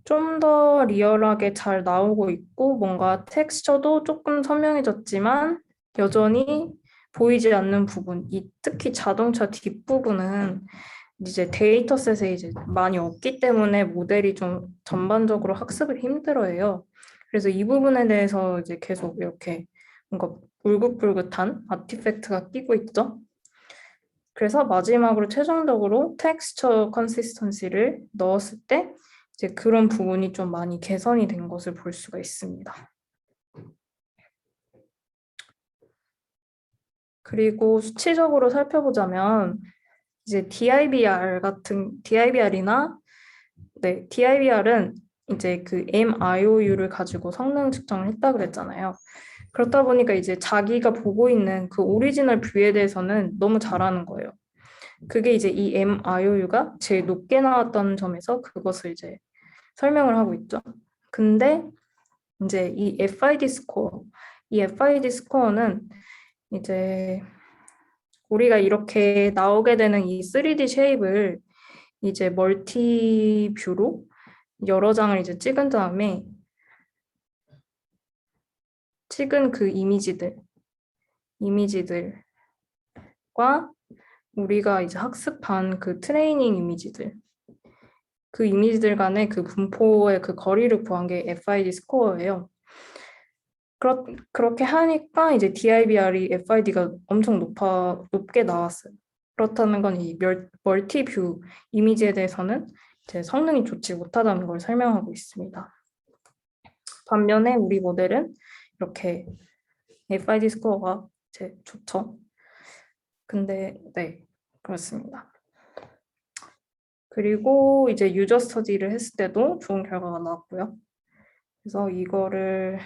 좀 더 리얼하게 잘 나오고 있고 뭔가 텍스처도 조금 선명해졌지만 여전히 보이지 않는 부분, 특히 자동차 뒷부분은 이제 데이터셋에 이제 많이 없기 때문에 모델이 좀 전반적으로 학습을 힘들어해요. 그래서 이 부분에 대해서 이제 계속 이렇게 뭔가 울긋불긋한 아티팩트가 끼고 있죠. 그래서 마지막으로 최종적으로 텍스처 컨시스턴시를 넣었을 때 이제 그런 부분이 좀 많이 개선이 된 것을 볼 수가 있습니다. 그리고 수치적으로 살펴보자면 이제 DIBR은 이제 그 MIOU를 가지고 성능 측정을 했다 그랬잖아요. 그렇다 보니까 이제 자기가 보고 있는 그 오리지널 뷰에 대해서는 너무 잘하는 거예요. 그게 이제 이 MIOU가 제일 높게 나왔던 점에서 그것을 이제 설명을 하고 있죠. 근데 이제 이 FID 스코어는 이제 우리가 이렇게 나오게 되는 이 3D 쉐입을 이제 멀티 뷰로 여러 장을 이제 찍은 다음에 찍은 그 이미지들과 우리가 이제 학습한 그 트레이닝 그 이미지들 간의 그 분포의 그 거리를 구한 게 FID 스코어예요. 그렇게 하니까 이제 DIBR이 FID가 엄청 높게 나왔어요. 그렇다는 건 이 멀티뷰 이미지에 대해서는 이제 성능이 좋지 못하다는 걸 설명하고 있습니다. 반면에 우리 모델은 이렇게 FID 스코어가 이제 좋죠. 근데 네, 그렇습니다. 그리고 이제 유저 스터디를 했을 때도 좋은 결과가 나왔고요. 그래서 이거를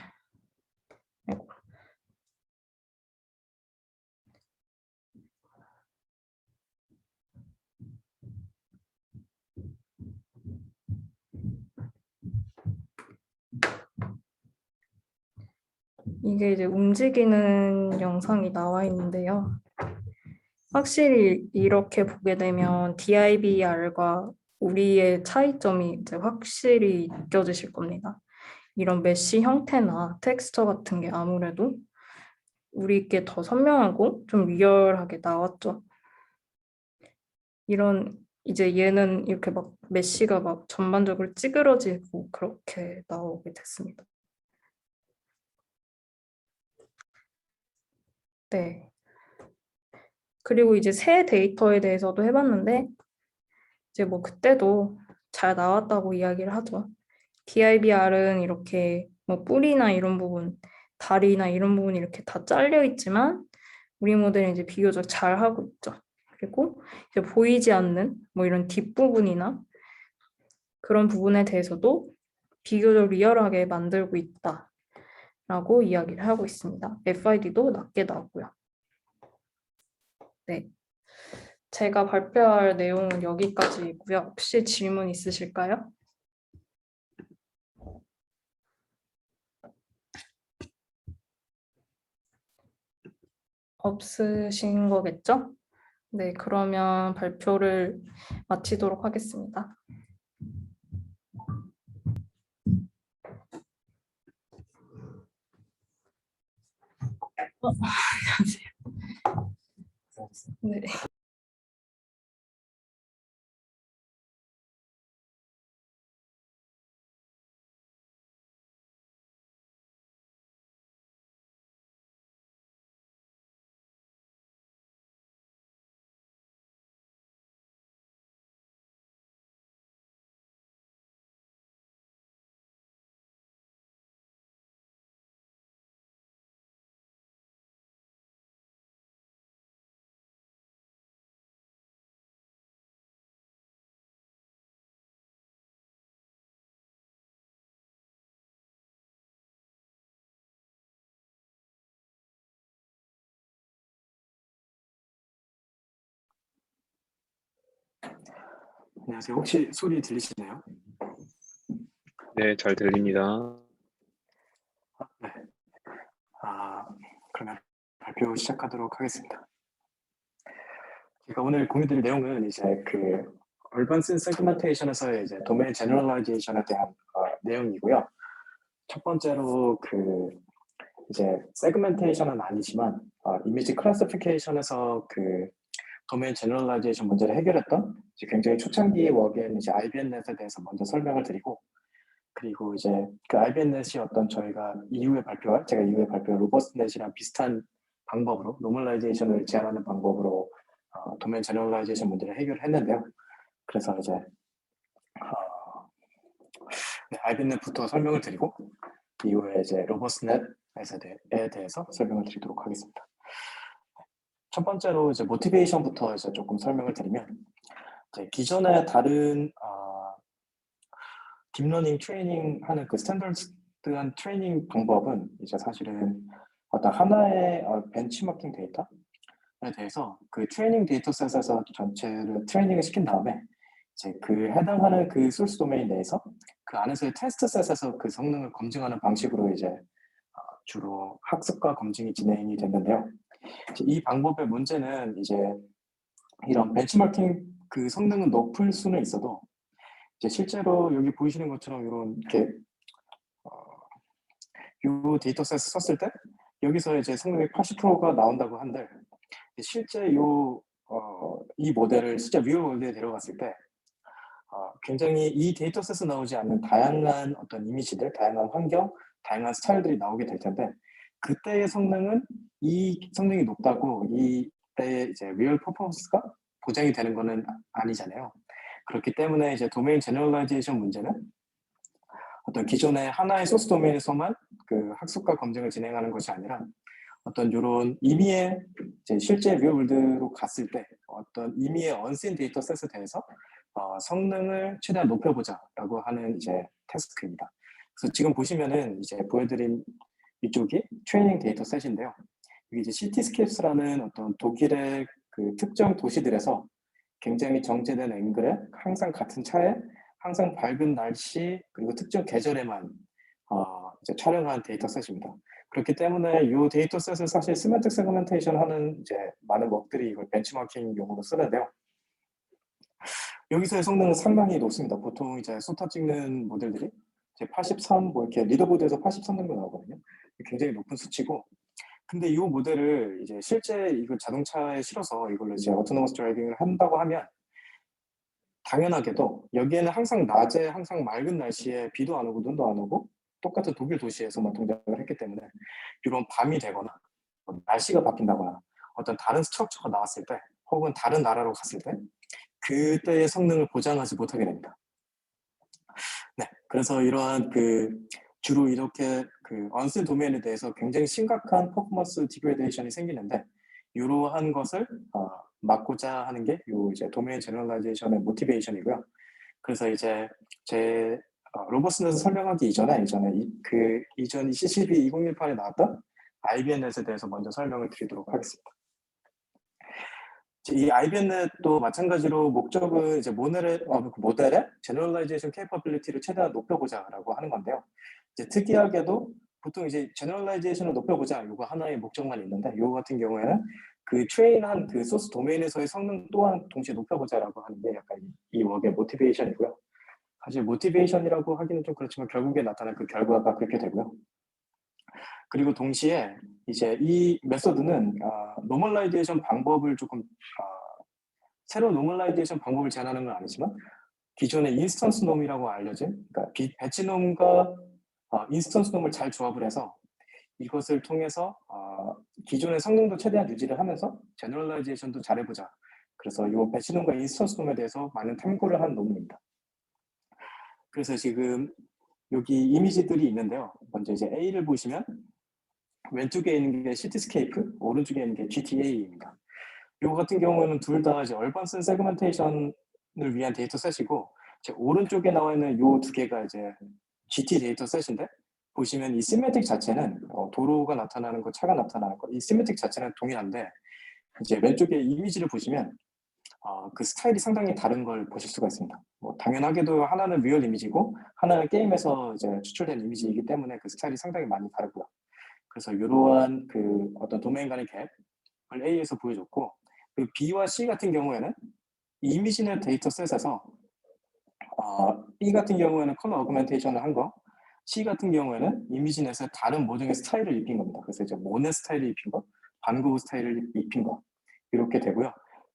이게 이제 움직이는 영상이 나와 있는데요. 확실히 이렇게 보게 되면 DIBR과 우리의 차이점이 이제 확실히 느껴지실 겁니다. 이런 메쉬 형태나 텍스처 같은 게 아무래도 우리께 더 선명하고 좀 리얼하게 나왔죠. 이런 이제 얘는 이렇게 막 메쉬가 막 전반적으로 찌그러지고 그렇게 나오게 됐습니다. 네. 그리고 이제 새 데이터에 대해서도 해봤는데 이제 뭐 그때도 잘 나왔다고 이야기를 하죠. DIBR은 이렇게 뭐 뿌리나 이런 부분, 다리나 이런 부분이 이렇게 다 잘려 있지만 우리 모델은 이제 비교적 잘 하고 있죠. 그리고 이제 보이지 않는 뭐 이런 뒷부분이나 그런 부분에 대해서도 비교적 리얼하게 만들고 있다라고 이야기를 하고 있습니다. FID도 낮게 나왔고요. 네. 제가 발표할 내용은 여기까지이고요. 혹시 질문 있으실까요? 없으신 거겠죠? 네, 그러면 발표를 마치도록 하겠습니다. 안녕하세요. 네. 안녕하세요. 혹시 소리 들리시나요? 네, 잘 들립니다. 네. 그러면 발표 시작하도록 하겠습니다. 제가 오늘 공유드릴 내용은 이제 그 얼반스 세그멘테이션에서의 이제 도메인 제너럴라이제이션에 대한 내용이고요. 첫 번째로 그 이제 세그멘테이션은 아니지만 이미지 클래시피케이션에서 그 도메인 제너럴라이제이션 문제를 해결했던 이제 굉장히 초창기 워크인 이제 IBN넷에 대해서 먼저 설명을 드리고, 그리고 이제 그 IBN넷이 어떤 저희가 제가 이후에 발표할 로버스트넷이랑 비슷한 방법으로 노멀라이제이션을 제한하는 방법으로 도메인 제너럴라이제이션 문제를 해결했는데요. 그래서 이제 IBN넷부터 설명을 드리고 이후에 이제 로버스트넷에 대해서 설명을 드리도록 하겠습니다. 첫 번째로 이제 모티베이션부터 이제 조금 설명을 드리면, 이제 기존의 다른 딥러닝 트레이닝 하는 그 스탠더드한 트레이닝 방법은 이제 사실은 어떤 하나의 벤치마킹 데이터에 대해서 그 트레이닝 데이터셋에서 전체를 트레이닝을 시킨 다음에 이제 그 해당하는 그 소스 도메인 내에서 그 안에서의 테스트 셋에서 그 성능을 검증하는 방식으로 이제 주로 학습과 검증이 진행이 됐는데요. 이 방법의 문제는 이제 이런 벤치마킹 그 성능은 높을 수는 있어도 이제 실제로 여기 보이시는 것처럼 이런 이렇게 이 데이터셋 썼을 때 여기서 이제 성능이 80%가 나온다고 한들 실제 이 모델을 실제 리얼월드에 데려갔을 때 굉장히 이 데이터셋에 나오지 않는 다양한 어떤 이미지들, 다양한 환경, 다양한 스타일들이 나오게 될 텐데, 그때의 성능은 이 성능이 높다고 이때의 이제 리얼 퍼포먼스가 보장이 되는 거는 아니잖아요. 그렇기 때문에 이제 도메인 제너럴라이제이션 문제는 어떤 기존의 하나의 소스 도메인에서만 그 학습과 검증을 진행하는 것이 아니라 어떤 이런 임의의 이제 실제 리얼월드로 갔을 때 어떤 임의의 언신 데이터셋에 대해서 성능을 최대한 높여보자라고 하는 이제 태스크입니다. 그래서 지금 보시면은 이제 보여드린 이쪽이 트레이닝 데이터셋인데요. 이게 이제 시티스케이프스라는 어떤 독일의 그 특정 도시들에서 굉장히 정제된 앵글에 항상 같은 차에 항상 밝은 날씨 그리고 특정 계절에만 이제 촬영한 데이터셋입니다. 그렇기 때문에 이 데이터셋을 사실 시멘틱 세그멘테이션 하는 이제 많은 웍들이 이걸 벤치마킹 용으로 쓰는데요. 여기서의 성능은 상당히 높습니다. 보통 이제 소타 찍는 모델들이 이제 83, 뭐 이렇게 리더보드에서 83 정도 나오거든요. 굉장히 높은 수치고, 근데 이 모델을 이제 실제 이거 자동차에 실어서 이걸로 이제 오토노머스 드라이빙을 한다고 하면 당연하게도 여기에는 항상 낮에 항상 맑은 날씨에 비도 안 오고 눈도 안 오고 똑같은 독일 도시에서만 동작을 했기 때문에 이런 밤이 되거나 날씨가 바뀐다거나 어떤 다른 스트럭처가 나왔을 때 혹은 다른 나라로 갔을 때 그때의 성능을 보장하지 못하게 됩니다. 네, 그래서 이러한 그 주로 이렇게 그 언슨 도메인에 대해서 굉장히 심각한 퍼포먼스 디그레이션이 생기는데 이러한 것을 막고자 하는 게 요 이제 도메인 제너럴라이제이션의 모티베이션이고요. 그래서 이제 제 로버슨에서 설명하기 이전에 이전 CCP 2018에 나왔던 IBNet에 대해서 먼저 설명을 드리도록 하겠습니다. 이 IBNet도 마찬가지로 목적은 이제 모델의 제너럴라이제이션 케이퍼빌리티를 최대한 높여보자라고 하는 건데요. 이제 특이하게도 보통 이제 제너럴라이제이션을 높여보자 이거 하나의 목적만 있는데 이거 같은 경우에는 그 트레인한 그 소스 도메인에서의 성능 또한 동시에 높여보자라고 하는 게 약간 이 웍의 모티베이션이고요. 사실 모티베이션이라고 하기는 좀 그렇지만 결국에 나타난 그 결과가 그렇게 되고요. 그리고 동시에 이제 이 메서드는 노멀라이제이션 방법을 조금 새로운 노멀라이제이션 방법을 제안하는 건 아니지만 기존의 인스턴스 놈이라고 알려진 그러니까 배치 놈과 인스턴스 놈을 잘 조합을 해서 이것을 통해서 기존의 성능도 최대한 유지를 하면서 제너럴라이제이션도 잘해보자. 그래서 이 배치 놈과 인스턴스 놈에 대해서 많은 탐구를 한 논문입니다. 그래서 지금 여기 이미지들이 있는데요. 먼저 이제 A를 보시면 왼쪽에 있는 게 시티스케이프, 오른쪽에 있는 게 GTA입니다. 이거 같은 경우는 둘 다 이제 얼반슨 세그멘테이션을 위한 데이터셋이고, 제 오른쪽에 나와 있는 이 두 개가 이제 GT 데이터셋인데 보시면 이 시메틱 자체는 도로가 나타나는 거, 차가 나타나는 거, 이 시메틱 자체는 동일한데 이제 왼쪽에 이미지를 보시면 그 스타일이 상당히 다른 걸 보실 수가 있습니다. 뭐 당연하게도 하나는 리얼 이미지고 하나는 게임에서 이제 추출된 이미지이기 때문에 그 스타일이 상당히 많이 다르고요. 그래서 이러한 그 어떤 도메인 간의 갭을 A에서 보여줬고, 그 B와 C 같은 경우에는 이 이미지는 데이터셋에서 B 같은 경우에는 컬러 어그멘테이션을 한 거, C 같은 경우에는 이미지넷에 다른 모종의 스타일을 입힌 겁니다. 그래서 이제 모네 스타일을 입힌 거, 반고흐 스타일을 입힌 거 이렇게 되고요.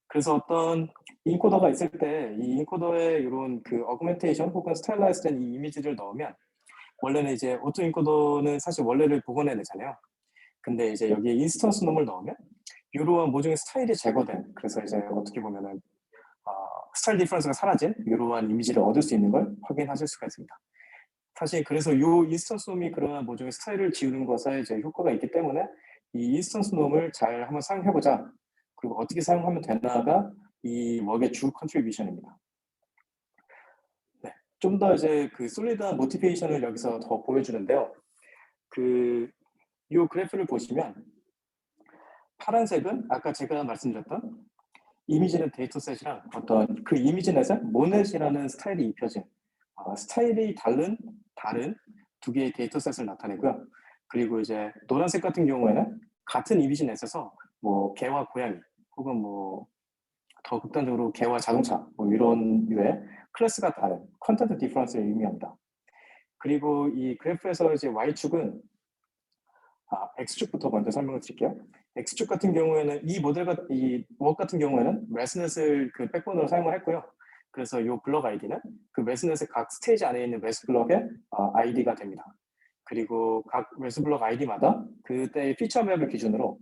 그래서 어떤 인코더가 있을 때 이 인코더에 이런 그 어그멘테이션 혹은 스타일라이즈된 이 이미지를 넣으면 원래는 이제 오토 인코더는 사실 원래를 복원해내잖아요. 근데 이제 여기에 인스턴스 놈을 넣으면 이러한 모종의 스타일이 제거된, 그래서 이제 어떻게 보면은 스타일 디퍼런스가 사라진 이러한 이미지를 얻을 수 있는 걸 확인하실 수가 있습니다. 사실 그래서 이 인스턴스 놈이 그러한 모종의 스타일을 지우는 것에 이제 효과가 있기 때문에 이 인스턴스 놈을 잘 한번 사용해보자. 그리고 어떻게 사용하면 되나가 이 웍의 주 컨트리뷰션입니다. 네, 좀 더 이제 그 솔리드한 모티베이션을 여기서 더 보여주는데요. 이 그래프를 보시면 파란색은 아까 제가 말씀드렸던 이미지넷 데이터셋이랑 어떤 그 이미지넷에 모넷이라는 스타일이 입혀진 스타일이 다른 두 개의 데이터셋을 나타내고요. 그리고 이제 노란색 같은 경우에는 같은 이미지넷에서 뭐 개와 고양이 혹은 뭐 더 극단적으로 개와 자동차 뭐 이런 류의 클래스가 다른 컨텐트 디퍼런스를 의미합니다. 그리고 이 그래프에서 이제 Y축은 X축부터 먼저 설명을 드릴게요. X축 같은 경우에는 이 웍 같은 경우에는 레스넷을 그 백본으로 사용을 했고요. 그래서 이 블럭 아이디는 그 레스넷의 각 스테이지 안에 있는 레스 블럭의 아이디가 됩니다. 그리고 각 레스 블럭 아이디마다 그때의 피처 맵을 기준으로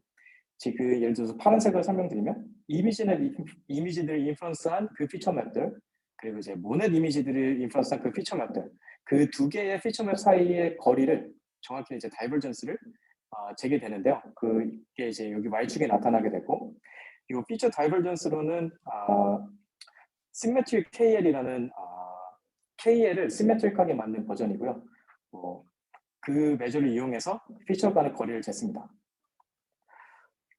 지금 예를 들어서 파란색을 설명드리면 이미지들을 인플루언스한 그 피처 맵들, 그리고 이제 모넷 이미지들을 인플루언스한 그 피처 맵들, 그 두 개의 피처 맵 사이의 거리를 정확히 이제 다이버전스를 재게 되는데요. 그게 이제 여기 Y축에 나타나게 되고, 이 피처 다이버전스로는 시메트릭 KL이라는 KL을 시메트릭하게 만든 버전이고요. 그 매저를 이용해서 피처 간의 거리를 쟀습니다.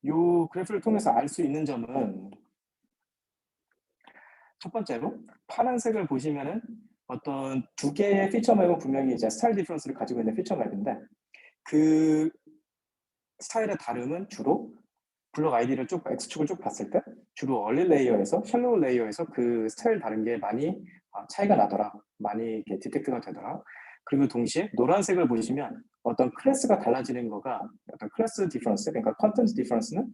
이 그래프를 통해서 알 수 있는 점은 첫 번째로 파란색을 보시면은 어떤 두 개의 피처 맵은 분명히 이제 스타일 디퍼런스를 가지고 있는 피처 맵인데 그 스타일의 다름은 주로 블록 아이디를 쭉 X축을 쭉 봤을 때 주로 얼리 레이어에서 샬로우 레이어에서 그 스타일 다른 게 많이 차이가 나더라. 많이 이렇게 디텍트가 되더라. 그리고 동시에 노란색을 보시면 어떤 클래스가 달라지는 거가 어떤 클래스 디퍼런스, 그러니까 컨텐츠 디퍼런스는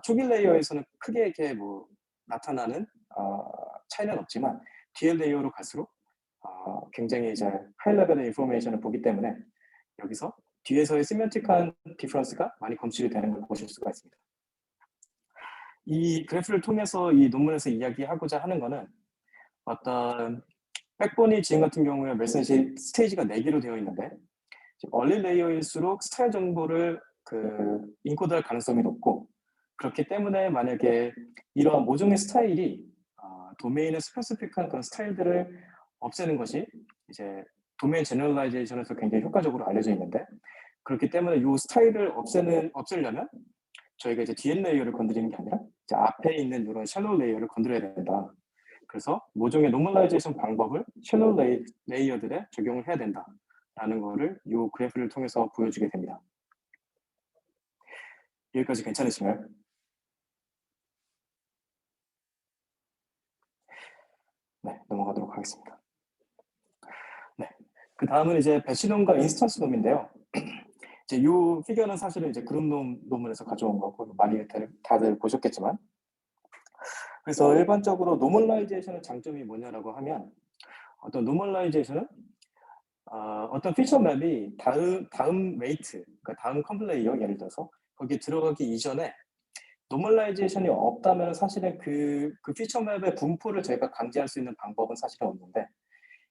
초기 레이어에서는 크게 이렇게 뭐 나타나는 차이는 없지만 뒤에 레이어로 갈수록 굉장히 이제 하이 레벨의 인포메이션을 보기 때문에 여기서 뒤에서의 시멘틱한 디퍼런스가 많이 검출이 되는 걸 보실 수가 있습니다. 이 그래프를 통해서 이 논문에서 이야기하고자 하는 거는 어떤 백본이 지금 같은 경우에 메시지 스테이지가 4개로 되어 있는데 얼리 레이어일수록 스타일 정보를 인코드할 가능성이 높고 그렇기 때문에 만약에 이러한 모종의 스타일이 도메인의 스페시픽한 그런 스타일들을 없애는 것이 이제 도메인 제너럴라이제이션에서 굉장히 효과적으로 알려져 있는데 그렇기 때문에 이 스타일을 없애려면 저희가 이제 뒤에 레이어를 건드리는 게 아니라 이제 앞에 있는 이런 샬로우 레이어를 건드려야 된다. 그래서 모종의 노멀라이제이션 방법을 샬로우 레이어들에 적용을 해야 된다라는 거를 이 그래프를 통해서 보여주게 됩니다. 여기까지 괜찮으신가요? 네, 넘어가도록 하겠습니다. 네, 그 다음은 이제 배치놈과 인스턴스 놈인데요. 이제 이 피겨는 사실은 이제 그룹 논문에서 가져온 거고 많이 다들 보셨겠지만, 그래서 일반적으로 노멀라이제이션의 장점이 뭐냐라고 하면 어떤 노멀라이제이션은 어떤 피처 맵이 다음 웨이트, 그러니까 다음 컴플레이어 예를 들어서 거기에 들어가기 이전에 노멀라이제이션이 없다면 사실은 그 피처 맵의 분포를 저희가 강제할 수 있는 방법은 사실은 없는데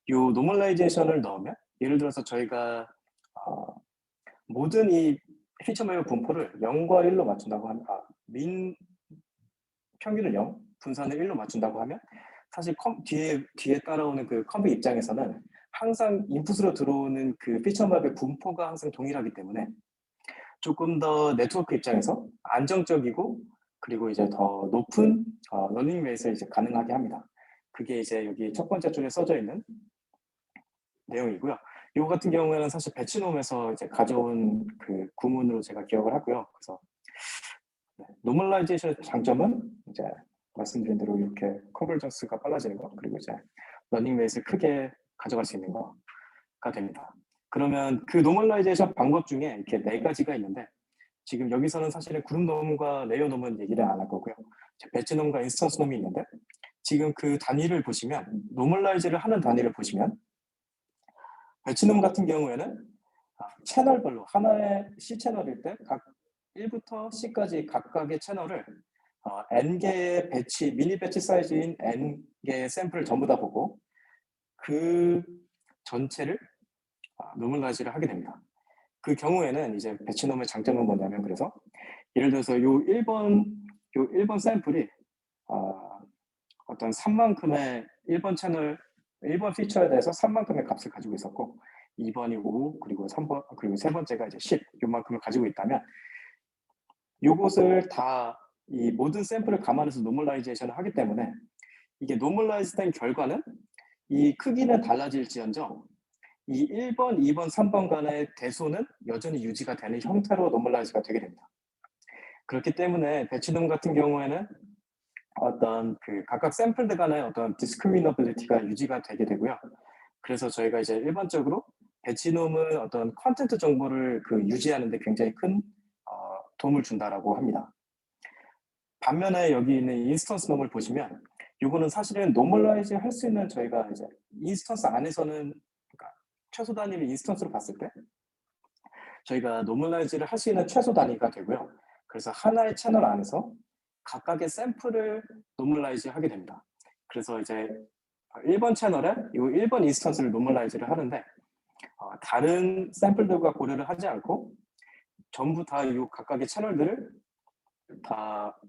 이 노멀라이제이션을 넣으면 예를 들어서 저희가 모든 이 피처 맵의 분포를 0과 1로 맞춘다고 하면 민 평균을 0, 분산을 1로 맞춘다고 하면 사실 뒤에 따라오는 그 컴퓨 입장에서는 항상 인풋으로 들어오는 그 피처 맵의 분포가 항상 동일하기 때문에 조금 더 네트워크 입장에서 안정적이고 그리고 이제 더 높은 러닝 레이트를 이제 가능하게 합니다. 그게 이제 여기 첫 번째 줄에 써져 있는 내용이고요. 이거 같은 경우에는 사실 배치놈에서 이제 가져온 그 구문으로 제가 기억을 하고요. 그래서 노멀라이제이션의 장점은 이제 말씀드린 대로 이렇게 컨버전스가 빨라지는 거 그리고 이제 러닝 레이트를 크게 가져갈 수 있는 거가 됩니다. 그러면 그 노멀라이제이션 방법 중에 이렇게 4가지가 있는데 지금 여기서는 사실은 그룹 놈과 레이어 놈은 얘기를 안 할 거고요. 배치 놈과 인스턴스 놈이 있는데 지금 그 단위를 보시면 노멀라이즈를 하는 단위를 보시면 배치 놈 같은 경우에는 채널별로 하나의 C 채널일 때 각 1부터 C까지 각각의 채널을 N개의 배치, 미니 배치 사이즈인 N개의 샘플을 전부 다 보고 그 전체를 노멀라이즈를 하게 됩니다. 그 경우에는 이제 배치놈의 장점은 뭐냐면 그래서 예를 들어서 요 1번 샘플이 어떤 3만큼의 1번 채널 1번 피처에 대해서 3만큼의 값을 가지고 있었고 2번이 5 그리고 3번 그리고 세 번째가 이제 10 요만큼을 가지고 있다면 요것을 다 이 모든 샘플을 감안해서 노멀라이제이션을 하기 때문에 이게 노멀라이즈된 결과는 이 크기는 달라질지언정 이 1번, 2번, 3번 간의 대소는 여전히 유지가 되는 형태로 노멀라이즈가 되게 됩니다. 그렇기 때문에 배치놈 같은 경우에는 어떤 그 각각 샘플들 간의 어떤 디스크리미너빌리티가 유지가 되게 되고요. 그래서 저희가 이제 일반적으로 배치놈은 어떤 컨텐트 정보를 유지하는 데 굉장히 큰 도움을 준다라고 합니다. 반면에 여기 있는 인스턴스 놈을 보시면 이거는 사실은 노멀라이즈 할 수 있는 저희가 이제 인스턴스 안에서는 그러니까 최소 단위를 인스턴스로 봤을 때 저희가 노멀라이즈를 할 수 있는 최소 단위가 되고요. 그래서 하나의 채널 안에서 각각의 샘플을 노멀라이즈 하게 됩니다. 그래서 이제 1번 채널에 이 1번 인스턴스를 노멀라이즈를 하는데 다른 샘플들과 고려를 하지 않고 전부 다 이 각각의 채널들을 다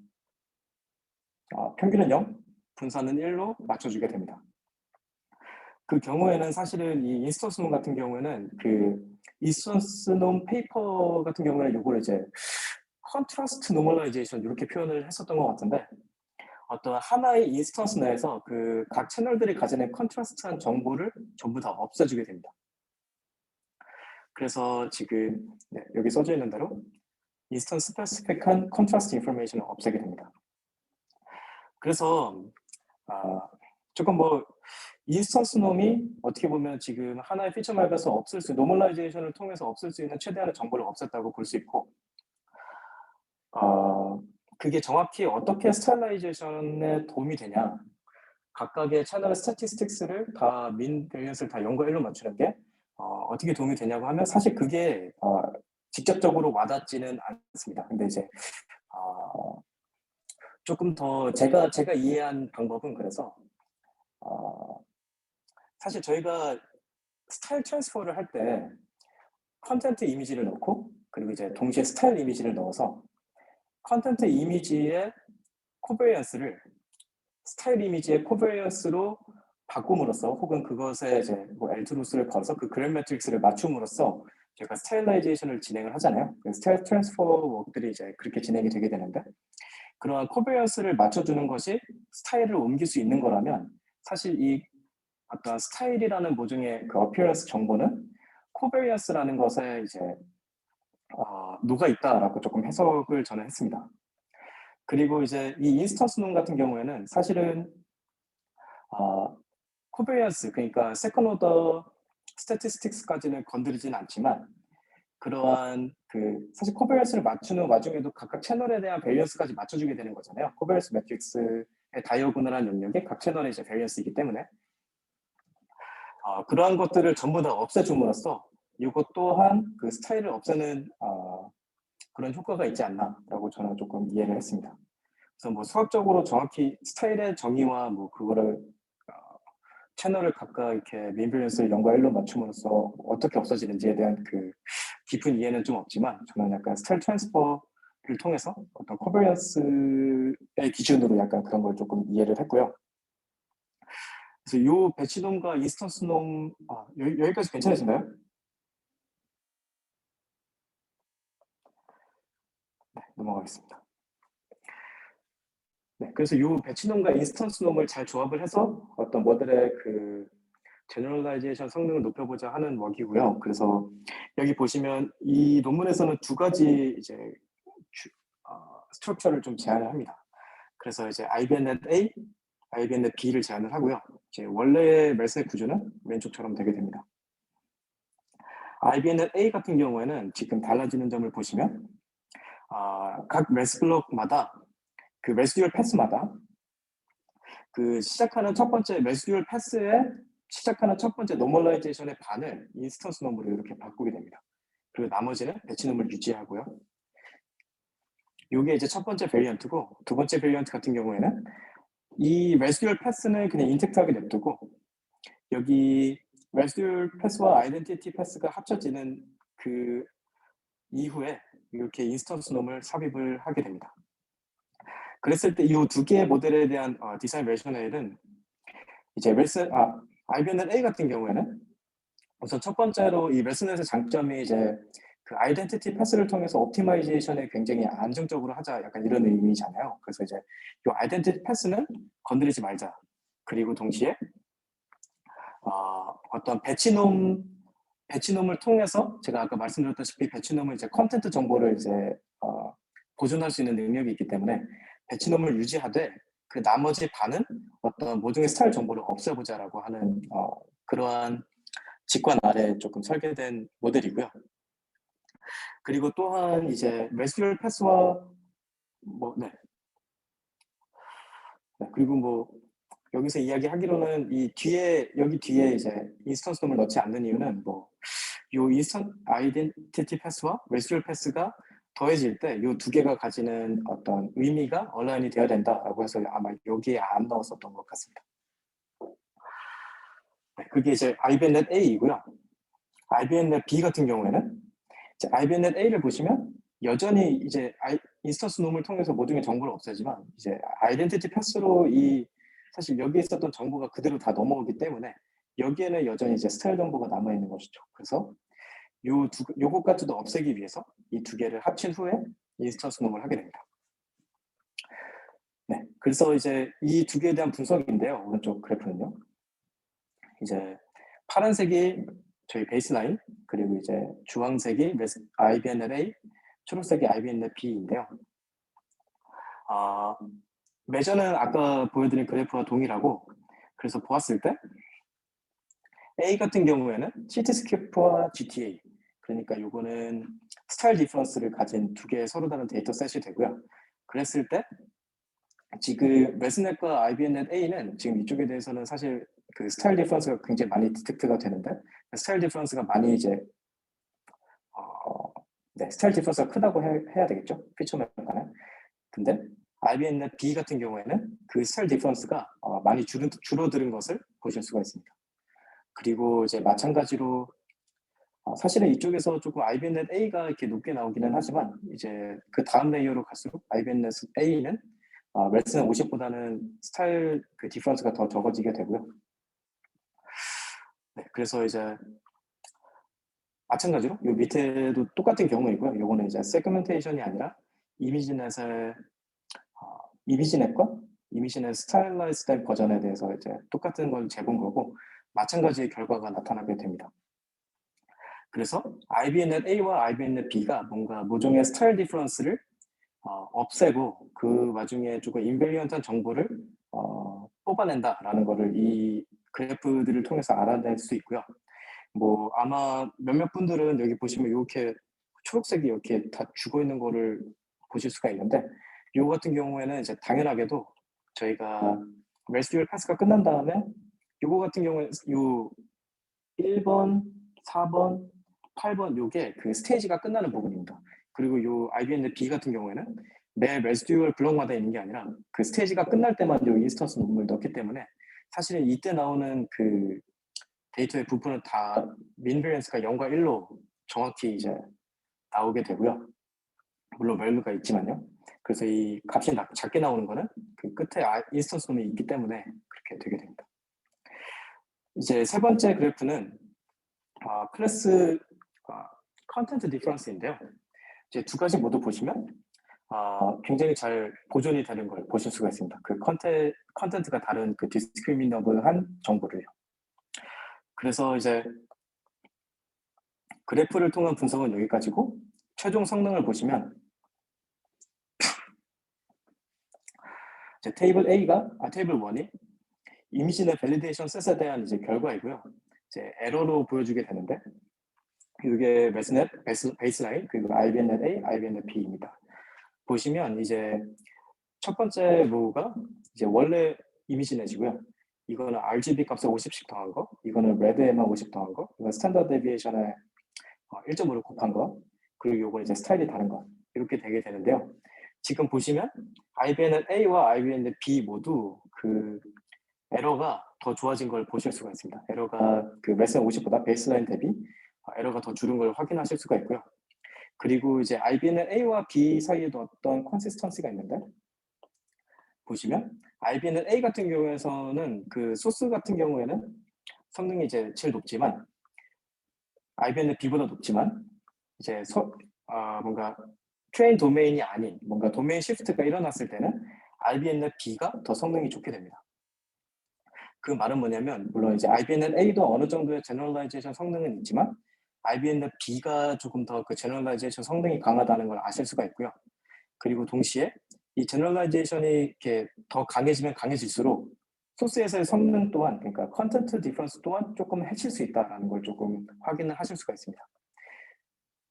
평균은 0, 분산은 1로 맞춰주게 됩니다. 그 경우에는 사실은 이 인스턴스 놈 같은 경우에는 그 인스턴스 놈 페이퍼 같은 경우에는 이걸 이제 컨트라스트 노멀라이제이션 이렇게 표현을 했었던 것 같은데 어떤 하나의 인스턴스 내에서 그 각 채널들이 가지는 컨트라스트한 정보를 전부 다 없애주게 됩니다. 그래서 지금 여기 써져 있는 대로 인스턴스 스페시픽한 컨트라스트 인포메이션을 없애게 됩니다. 그래서 조금 뭐 인스턴스 놈이 어떻게 보면 지금 하나의 피처 맵에서 없앨 수 노멀라이제이션을 통해서 없앨 수 있는 최대한의 정보를 없앴다고 볼 수 있고 그게 정확히 어떻게 스타일라이제이션에 도움이 되냐 각각의 채널의 스태티스틱스를 다 민 밸런스를 다 0과 1로 맞추는 게 어떻게 도움이 되냐고 하면 사실 그게 직접적으로 와닿지는 않습니다. 근데 이제 조금 더 제가 이해한 방법은 그래서 사실 저희가 스타일 트랜스퍼를 할 때 컨텐트 이미지를 넣고 그리고 이제 동시에 스타일 이미지를 넣어서 컨텐트 이미지의 코베리언스를 스타일 이미지의 코베리언스로 바꿈으로써 혹은 그것에 이제 뭐 엘트루스를 걸어서 그 그램 매트릭스를 맞춤으로써 저희가 스타일라이제이션을 진행을 하잖아요. 스타일 트랜스퍼 워크들이 이제 그렇게 진행이 되게 되는데 그러한 코베리언스를 맞춰주는 것이 스타일을 옮길 수 있는 거라면 사실 이 어떤 스타일이라는 모종의 그 어피어런스 정보는 코베리언스라는 것에 이제 녹아 있다라고 조금 해석을 저는 했습니다. 그리고 이제 이 인스턴스 놈 같은 경우에는 사실은 코베리언스 그러니까 세컨 오더 스태티스틱스까지는 건드리진 않지만 그러한 그 사실 코베리언스를 맞추는 와중에도 각각 채널에 대한 밸런스까지 맞춰주게 되는 거잖아요. 코베리언스 매트릭스의 다이어고널한 영역이 각 채널의 이제 밸런스이기 때문에 그러한 것들을 전부 다 없애줌으로써 이것 또한 그 스타일을 없애는 그런 효과가 있지 않나라고 저는 조금 이해를 했습니다. 그래서 뭐 수학적으로 정확히 스타일의 정의와 뭐 그거를 채널을 각각 이렇게 민 밸런스를 0과 1로 맞춤으로써 어떻게 없어지는지에 대한 그 깊은 이해는 좀 없지만 저는 약간 스타일 트랜스퍼를 통해서 어떤 코베리언스의 기준으로 약간 그런 걸 조금 이해를 했고요. 그래서 요 배치놈과 인스턴스 놈 여기까지 괜찮으신가요? 네, 넘어가겠습니다. 네, 그래서 요 배치놈과 인스턴스 놈을 잘 조합을 해서 어떤 모델의 그 제너럴라이제이션 성능을 높여보자 하는 웍이고요. 그래서 여기 보시면 이 논문에서는 두 가지 이제 스트럭처를 좀 제안을 합니다. 그래서 이제 IBNet A, IBNet B를 제안을 하고요. 이제 원래의 멜슨의 구조는 왼쪽처럼 되게 됩니다. IBNet A 같은 경우에는 지금 달라지는 점을 보시면 각 멜스 블록마다 그 레시듀얼 패스마다 그 시작하는 첫 번째 레시듀얼 패스에 시작하는 첫 번째 노멀라이제이션의 반을 인스턴스 놈으로 이렇게 바꾸게 됩니다. 그리고 나머지는 배치 놈을 유지하고요. 이게 이제 첫 번째 베리언트고 두 번째 베리언트 같은 경우에는 이 레시듀얼 패스는 그냥 인텍트하게 냅두고 여기 레시듀얼 패스와 아이덴티티 패스가 합쳐지는 그 이후에 이렇게 인스턴스 놈을 삽입을 하게 됩니다. 그랬을 때 이 두 개의 모델에 대한 디자인 레셔널은 이제 IBNet A 같은 경우에는 우선 첫 번째로 이 멜슨넷의 장점이 이제 그 아이덴티티 패스를 통해서 옵티마이제이션을 굉장히 안정적으로 하자 약간 이런 의미잖아요. 그래서 이제 이 아이덴티티 패스는 건드리지 말자. 그리고 동시에 어떤 배치놈을 통해서 제가 아까 말씀드렸다시피 배치놈은 이제 컨텐트 정보를 이제 보존할 수 있는 능력이 있기 때문에 배치놈을 유지하되 그 나머지 반은 어떤 모종의 스타일 정보를 없애보자라고 하는 그러한 직관 아래 조금 설계된 모델이고요. 그리고 또한 이제 레시듀얼 패스와 그리고 뭐 여기서 이야기하기로는 여기 뒤에 이제 인스턴스 놈을 넣지 않는 이유는 요 인스턴트 아이덴티티 패스와 레시듀얼 패스가 더해질 때 이 두 개가 가지는 어떤 의미가 얼라인이 되어야 된다라고 해서 아마 여기에 안 넣었었던 것 같습니다. 네, 그게 이제 IBNet A이고요. IBNet B 같은 경우에는 이제 IBNet A를 보시면 여전히 이제 인스턴스 놈을 통해서 모든 정보를 없애지만 이제 아이덴티티 패스로 이 사실 여기에 있었던 정보가 그대로 다 넘어오기 때문에 여기에는 여전히 이제 스타일 정보가 남아 있는 것이죠. 그래서 요것까지도 없애기 위해서 이 두 개를 합친 후에 인스턴스 놈을 하게 됩니다. 네, 그래서 이제 이 두 개에 대한 분석인데요. 오른쪽 그래프는요. 이제 파란색이 저희 베이스라인, 그리고 이제 주황색이 IBNet A, 초록색이 IBNet B인데요. 매저는 아까 보여드린 그래프와 동일하고, 그래서 보았을 때 A 같은 경우에는 시티스케이프와 GTA, 그러니까 요거는 스타일 디퍼런스를 가진 두 개의 서로 다른 데이터 셋이 되고요. 그랬을 때 지금 레스넷과 IBNet A는 지금 이쪽에 대해서는 사실 그 스타일 디퍼런스가 굉장히 많이 디텍트가 되는데 스타일 디퍼런스가 많이 이제 스타일 디퍼런스가 크다고 해야 되겠죠? 피처 맵과는. 근데 IBNet B 같은 경우에는 그 스타일 디퍼런스가 많이 줄어드는 것을 보실 수가 있습니다. 그리고 이제 마찬가지로 사실은 이쪽에서 조금 IBNet A가 이렇게 높게 나오기는 하지만 이제 그 다음 레이어로 갈수록 IBNet A는 레슨은 50보다는 스타일 그 디퍼런스가 더 적어지게 되고요. 네, 그래서 이제 마찬가지로 이 밑에도 똑같은 경우이고요. 요거는 이제 세그멘테이션이 아니라 이미지넷의 이미지넷과 이미지넷 스타일라이즈된 버전에 대해서 이제 똑같은 걸 재본 거고 마찬가지의 결과가 나타나게 됩니다. 그래서 IBNet A와 IBNet B가 뭔가 모종의 스타일 디퍼런스를 없애고 그 와중에 조금 인베리언트한 정보를 뽑아낸다라는 거를 이 그래프들을 통해서 알아낼 수 있고요. 뭐 아마 몇몇 분들은 여기 보시면 이렇게 초록색이 이렇게 다 죽어 있는 거를 보실 수가 있는데 요 같은 경우에는 이제 당연하게도 저희가 레스듀얼 패스가 끝난 다음에 요거 같은 경우에 요 1번, 4번, 8번 요게 그 스테이지가 끝나는 부분입니다. 그리고 요 IBNet B 같은 경우에는 매 레스듀얼 블록마다 있는 게 아니라 그 스테이지가 끝날 때만 요 인스턴스 놈을 넣기 때문에 사실은 이때 나오는 그 데이터의 부분은 다 민베리언스가 0과 1로 정확히 이제 나오게 되고요. 물론 밸류가 있지만요. 그래서 이 값이 작게 나오는 거는 그 끝에 인스턴스 놈이 있기 때문에 그렇게 되게 됩니다. 이제 세 번째 그래프는 클래스 컨텐트 디퍼런스인데요. 이제 두 가지 모두 보시면 굉장히 잘 보존이 되는 걸 보실 수가 있습니다. 그 컨텐트가 다른 그 디스크리미너블한 정보를요. 그래서 이제 그래프를 통한 분석은 여기까지고 최종 성능을 보시면 이제 테이블 1이 이미지의 밸리데이션 셋에 대한 이제 결과이고요. 이제 에러로 보여주게 되는데 이게 메스넷, 베이스라인, 그리고 IBNet A, IBNet B입니다. 보시면 이제 첫 번째 로우가 이제 원래 이미지넷이고요. 이거는 RGB 값에 50씩 더한 거, 이거는 레드에만 50 더한 거, 이건 스탠더드 데비에이션에 1.5를 곱한 거, 그리고 이건 이제 스타일이 다른 거 이렇게 되게 되는데요. 지금 보시면 IBNet A와 IBNet B 모두 그 에러가 더 좋아진 걸 보실 수가 있습니다. 에러가 그 레슨 50보다 베이스라인 대비 에러가 더 줄은 걸 확인하실 수가 있고요. 그리고 이제 IBNet A와 B 사이에도 어떤 컨시스턴시가 있는데 보시면 IBNet A 같은 경우에서는 그 소스 같은 경우에는 성능이 이제 제일 높지만 IBNet B보다 높지만 이제 뭔가 트레인 도메인이 아닌 뭔가 도메인 시프트가 일어났을 때는 IBNet B가 더 성능이 좋게 됩니다. 그 말은 뭐냐면 물론 이제 IBNet A도 어느 정도의 제너럴라이제이션 성능은 있지만 IBNet B가 조금 더 그 제너럴라이제이션 성능이 강하다는 걸 아실 수가 있고요. 그리고 동시에 이 제너럴라이제이션이 이렇게 더 강해지면 강해질수록 소스에서의 성능 또한 그러니까 컨텐트 디퍼런스 또한 조금 해칠 수 있다는 걸 조금 확인을 하실 수가 있습니다.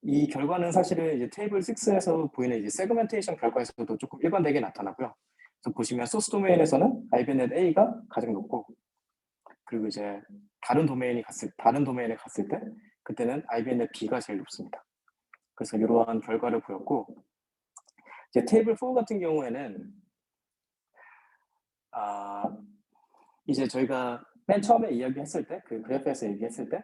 이 결과는 사실은 이제 테이블 6에서 보이는 이제 세그멘테이션 결과에서도 조금 일관되게 나타나고요. 그래서 보시면 소스 도메인에서는 IBNet A가 가장 높고 그리고 이제 다른 도메인에 갔을 때 그때는 IBNet B가 제일 높습니다. 그래서 이러한 결과를 보였고, 이제 테이블 4 같은 경우에는 이제 저희가 맨 처음에 이야기했을 때, 그 그래프에서 얘기했을 때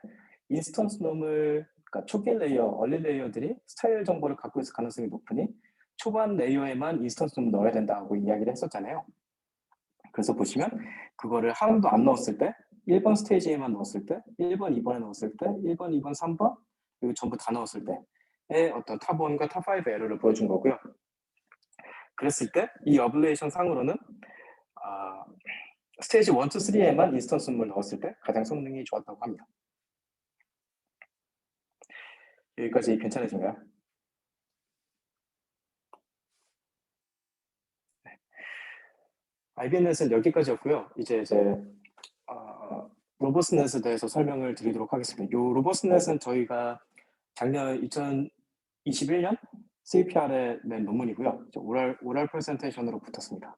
인스턴스 놈을, 그러니까 초기 레이어, 얼리 레이어들이 스타일 정보를 갖고 있을 가능성이 높으니 초반 레이어에만 인스턴스 놈을 넣어야 된다고 이야기를 했었잖아요. 그래서 보시면 그거를 하나도 안 넣었을 때, 1번 스테이지에만 넣었을 때, 1번, 2번에 넣었을 때, 1번, 2번, 3번, 그리고 전부 다 넣었을 때의 어떤 탑1과 탑5 에러를 보여준 거고요. 그랬을 때 이 어블레이션 상으로는 스테이지 1, 2, 3에만 인스턴스를 넣었을 때 가장 성능이 좋았다고 합니다. 여기까지 괜찮으신가요? 네. IBNet은 여기까지였고요. 이제 로버스넷에 대해서 설명을 드리도록 하겠습니다. 이 로버스넷은 저희가 작년 2021년 CPR에 낸 논문이고요. 오랄 프레젠테이션으로 붙었습니다.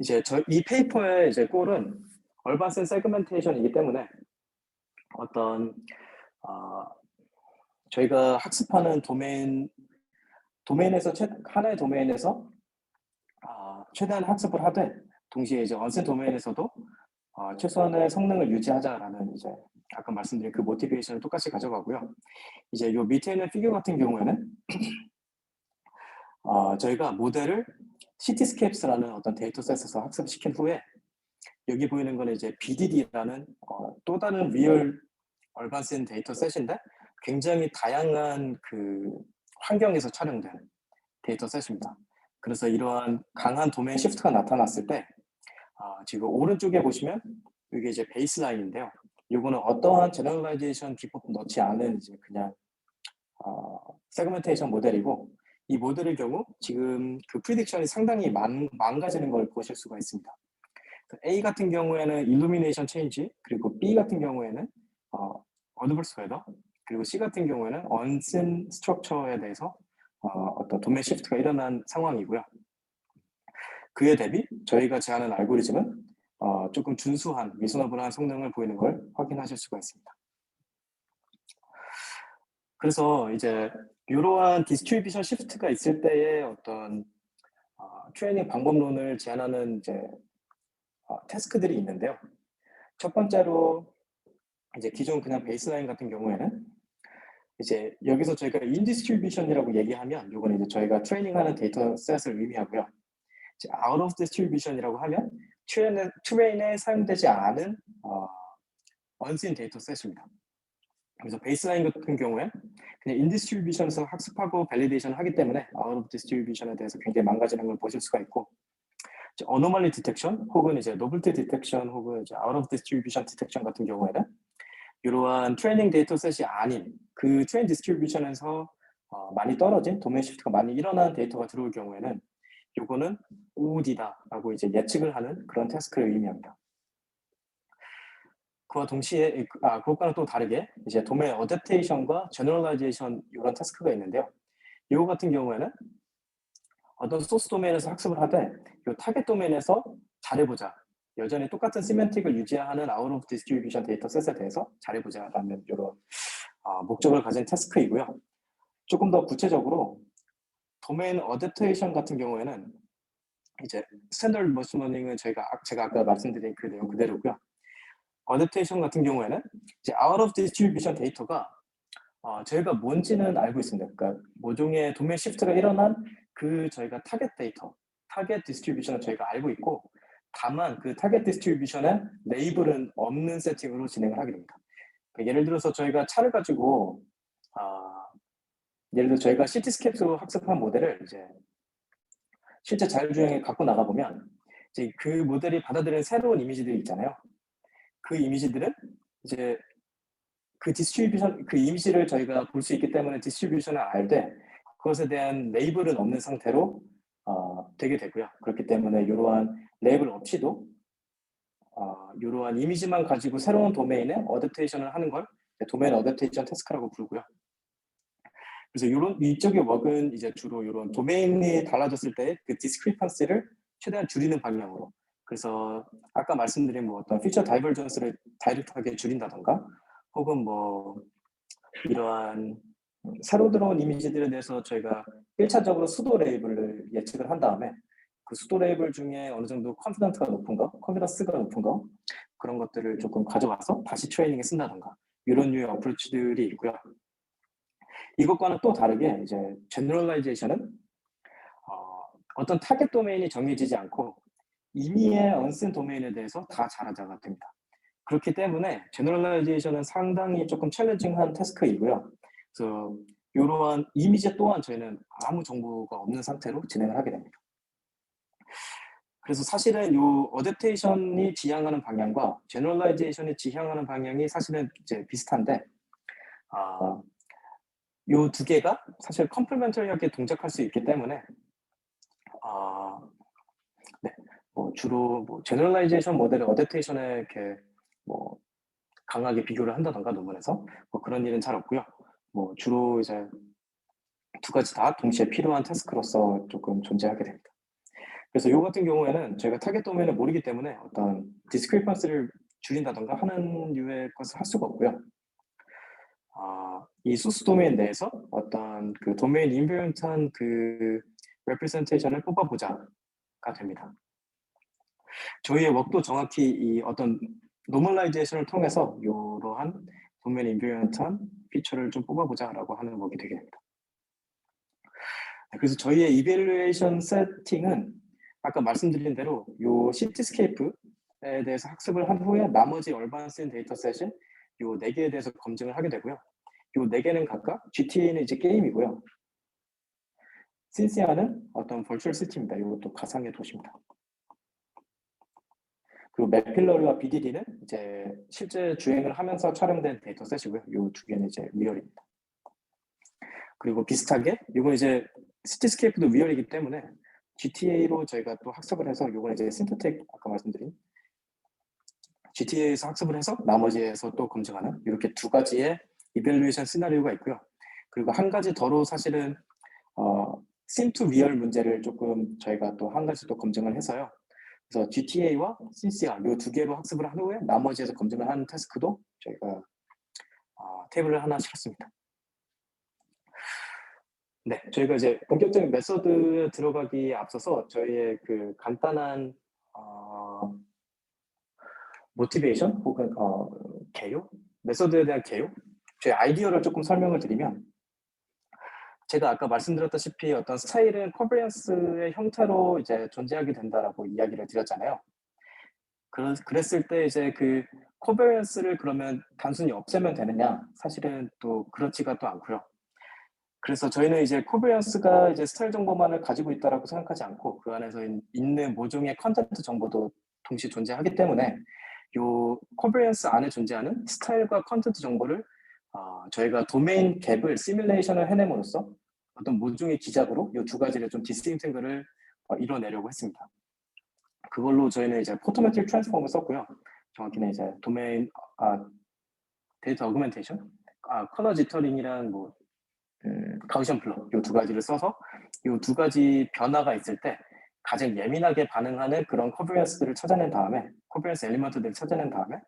이제 이 페이퍼의 이제 골은 얼반슨 세그멘테이션이기 때문에 저희가 학습하는 도메인에서 하나의 도메인에서 최대한 학습을 하되 동시에 이제 언센 도메인에서도 최소한의 성능을 유지하자라는 이제 아까 말씀드린 그 모티베이션을 똑같이 가져가고요. 이제 요 밑에 있는 피규어 같은 경우에는 저희가 모델을 시티스케이프스라는 어떤 데이터셋에서 학습시킨 후에 여기 보이는 거는 이제 BDD라는 또 다른 리얼 얼반슨 데이터셋인데 굉장히 다양한 그 환경에서 촬영된 데이터셋입니다. 그래서 이러한 강한 도메인 시프트가 나타났을 때 지금 오른쪽에 보시면 이게 이제 베이스라인인데요. 이거는 어떠한 제너럴라이제이션 기법도 넣지 않은 이제 그냥 세그멘테이션 모델이고 이 모델의 경우 지금 그 프리딕션이 상당히 망가지는 걸 보실 수가 있습니다. A 같은 경우에는 일루미네이션 체인지, 그리고 B 같은 경우에는 어드버스 웨더, 그리고 C 같은 경우에는 언슨 스트럭처에 대해서 어떤 도메인 시프트가 일어난 상황이고요. 그에 대비 저희가 제안한 알고리즘은 조금 준수한 리서너블한 성능을 보이는 걸 확인하실 수가 있습니다. 그래서 이제 이러한 디스트리뷰션 시프트가 있을 때의 어떤 트레이닝 방법론을 제안하는 이제 태스크들이 있는데요. 첫 번째로 이제 기존 그냥 베이스라인 같은 경우에는 이제 여기서 저희가 인디스트리뷰션이라고 얘기하면 이거는 이제 저희가 트레이닝하는 데이터셋을 의미하고요. 이제 out of distribution이라고 하면 트레인에 사용되지 않은 unseen 데이터셋입니다. 그래서 베이스라인 같은 경우에 그냥 인디스트리뷰션에서 학습하고 밸리데이션을 하기 때문에 out of distribution에 대해서 굉장히 망가지는 걸 보실 수가 있고, 어노멀리 디텍션 혹은 이제 노블티 디텍션 혹은 이제 out of distribution 디텍션 같은 경우에는 이러한 트레이닝 데이터셋이 아닌 그 트레인 디스트리뷰션에서 많이 떨어진 도메인 시프트가 많이 일어나는 데이터가 들어올 경우에는 이거는 OOD다라고 이제 예측을 하는 그런 태스크를 의미합니다. 그와 동시에 그것과는 또 다르게 이제 도메인 어댑테이션과 제너럴라이제이션 이런 태스크가 있는데요. 이거 같은 경우에는 어떤 소스 도메인에서 학습을 하되 이 타겟 도메인에서 잘해보자. 여전히 똑같은 시멘틱을 유지하는 out of distribution 데이터셋에 대해서 잘해보자라는 이런 목적을 가진 태스크이고요. 조금 더 구체적으로 도메인 어댑테이션 같은 경우에는 이제 스탠더드 머신러닝은 제가 아까 말씀드린 그 내용 그대로고요. 어댑테이션 같은 경우에는 이제 out of distribution 데이터가 저희가 뭔지는 알고 있습니다. 그러니까 모종의 도메인 시프트가 일어난 그 저희가 타겟 데이터, 타겟 디스트리뷰션을 저희가 알고 있고, 다만 그 타겟 디스트리뷰션에 레이블은 없는 세팅으로 진행을 하게 됩니다. 그러니까 예를 들어서 저희가 차를 가지고 예를 들어 저희가 시티스케이프로 학습한 모델을 이제 실제 자율주행에 갖고 나가 보면 이제 그 모델이 받아들이는 새로운 이미지들이 있잖아요. 그 이미지들은 이제 그 디스트리뷰션, 그 이미지를 저희가 볼 수 있기 때문에 디스트리뷰션을 알되 그것에 대한 레이블은 없는 상태로 되게 되고요. 그렇기 때문에 이러한 레이블 없이도 이러한 이미지만 가지고 새로운 도메인에 어댑테이션을 하는 걸 도메인 어댑테이션 태스크라고 부르고요. 그래서 이쪽의 웍은 이제 주로 이런 도메인이 달라졌을 때 그 디스크리펀시를 최대한 줄이는 방향으로. 그래서 아까 말씀드린 뭐 어떤 피처 다이버전스를 다이렉트하게 줄인다던가, 혹은 뭐 이러한 새로 들어온 이미지들에 대해서 저희가 1차적으로 수도 레이블을 예측을 한 다음에 그 수도 레이블 중에 어느 정도 컨피던스가 높은 거, 컨피던스가 높은 거 그런 것들을 조금 가져와서 다시 트레이닝에 쓴다던가 이런 류의 어프로치들이 있고요. 이것과는 또 다르게 이제 제너럴라이제이션은 어떤 타겟 도메인이 정해지지 않고 이미의 언쓴 도메인에 대해서 다 잘하자가 됩니다. 그렇기 때문에 제너럴라이제이션은 상당히 조금 챌린징한 태스크이고요. 그래서 이러한 이미지 또한 저희는 아무 정보가 없는 상태로 진행을 하게 됩니다. 그래서 사실은 이 어댑테이션이 지향하는 방향과 제너럴라이제이션이 지향하는 방향이 사실은 이제 비슷한데 이 두 개가 사실 컴플리멘터리하게 동작할 수 있기 때문에 네, 주로 제너럴라이제이션 모델을 어댑테이션에 이렇게 강하게 비교를 한다던가 논문에서 그런 일은 잘 없고요. 주로 이제 두 가지 다 동시에 필요한 태스크로서 조금 존재하게 됩니다. 그래서 이 같은 경우에는 저희가 타겟 도메인을 모르기 때문에 어떤 디스크리펀스를 줄인다던가 하는 류의 것을 할 수가 없고요. 이 소스 도메인 내에서 어떤 그 도메인 인베런트한 그 레프레젠테이션을 뽑아보자가 됩니다. 저희의 웍도 정확히 이 어떤 노멀라이제이션을 통해서 이러한 도메인 인베런트한 피처를 좀 뽑아보자라고 하는 웍이 되게 됩니다. 그래서 저희의 이밸루에이션 세팅은 아까 말씀드린 대로 이 시티스케이프에 대해서 학습을 한 후에 나머지 얼반스인 데이터셋인 이 4개에 대해서 검증을 하게 되고요. 이 4개는 각각 GTA는 이제 게임이고요. 신시아는 어떤 버추얼 시티입니다. 이것도 가상의 도시입니다. 그리고 맵필러리와 BDD는 이제 실제 주행을 하면서 촬영된 데이터셋이고요. 이 2개는 이제 리얼입니다. 그리고 비슷하게 이건 이제 시티스케이프도 리얼이기 때문에 GTA로 저희가 또 학습을 해서 이건 이제 신터텍 아까 말씀드린 GTA에서 학습을 해서 나머지에서 또 검증하는 이렇게 2가지의 이밸루에이션 시나리오가 있고요. 그리고 한 가지 더로 사실은 sim to real 문제를 조금 저희가 또 한 가지 또 검증을 해서요. 그래서 GTA와 CCR 이 2개로 학습을 한 후에 나머지에서 검증을 하는 태스크도 저희가 테이블을 하나 실었습니다. 네, 저희가 이제 본격적인 메서드에 들어가기에 앞서서 저희의 그 간단한 모티베이션 혹은 개요? 메서드에 대한 개요? 저희 아이디어를 조금 설명을 드리면 제가 아까 말씀드렸다시피 어떤 스타일은 커버런스의 형태로 이제 존재하게 된다라고 이야기를 드렸잖아요. 그랬을 때 이제 그 커버런스를 그러면 단순히 없애면 되느냐? 사실은 또 그렇지가 또 않고요. 그래서 저희는 이제 코베런스가 이제 스타일 정보만을 가지고 있다라고 생각하지 않고 그 안에서 있는 모종의 컨텐트 정보도 동시에 존재하기 때문에 이 코베런스 안에 존재하는 스타일과 컨텐트 정보를 저희가 도메인 갭을 시뮬레이션을 해냄으로써 어떤 모종의 기작으로 이 2가지를 좀 디스팅팅글을 이뤄내려고 했습니다. 그걸로 저희는 이제 포토메트릭 트랜스폼을 썼고요. 정확히는 이제 도메인 데이터 어그멘테이션, 컬러 지터링이랑 가우시안 플러 이 2가지를 써서 이 2가지 변화가 있을 때 가장 예민하게 반응하는 그런 커버런스들을 찾아낸 다음에 커버런스 엘리먼트들을 찾아낸 다음에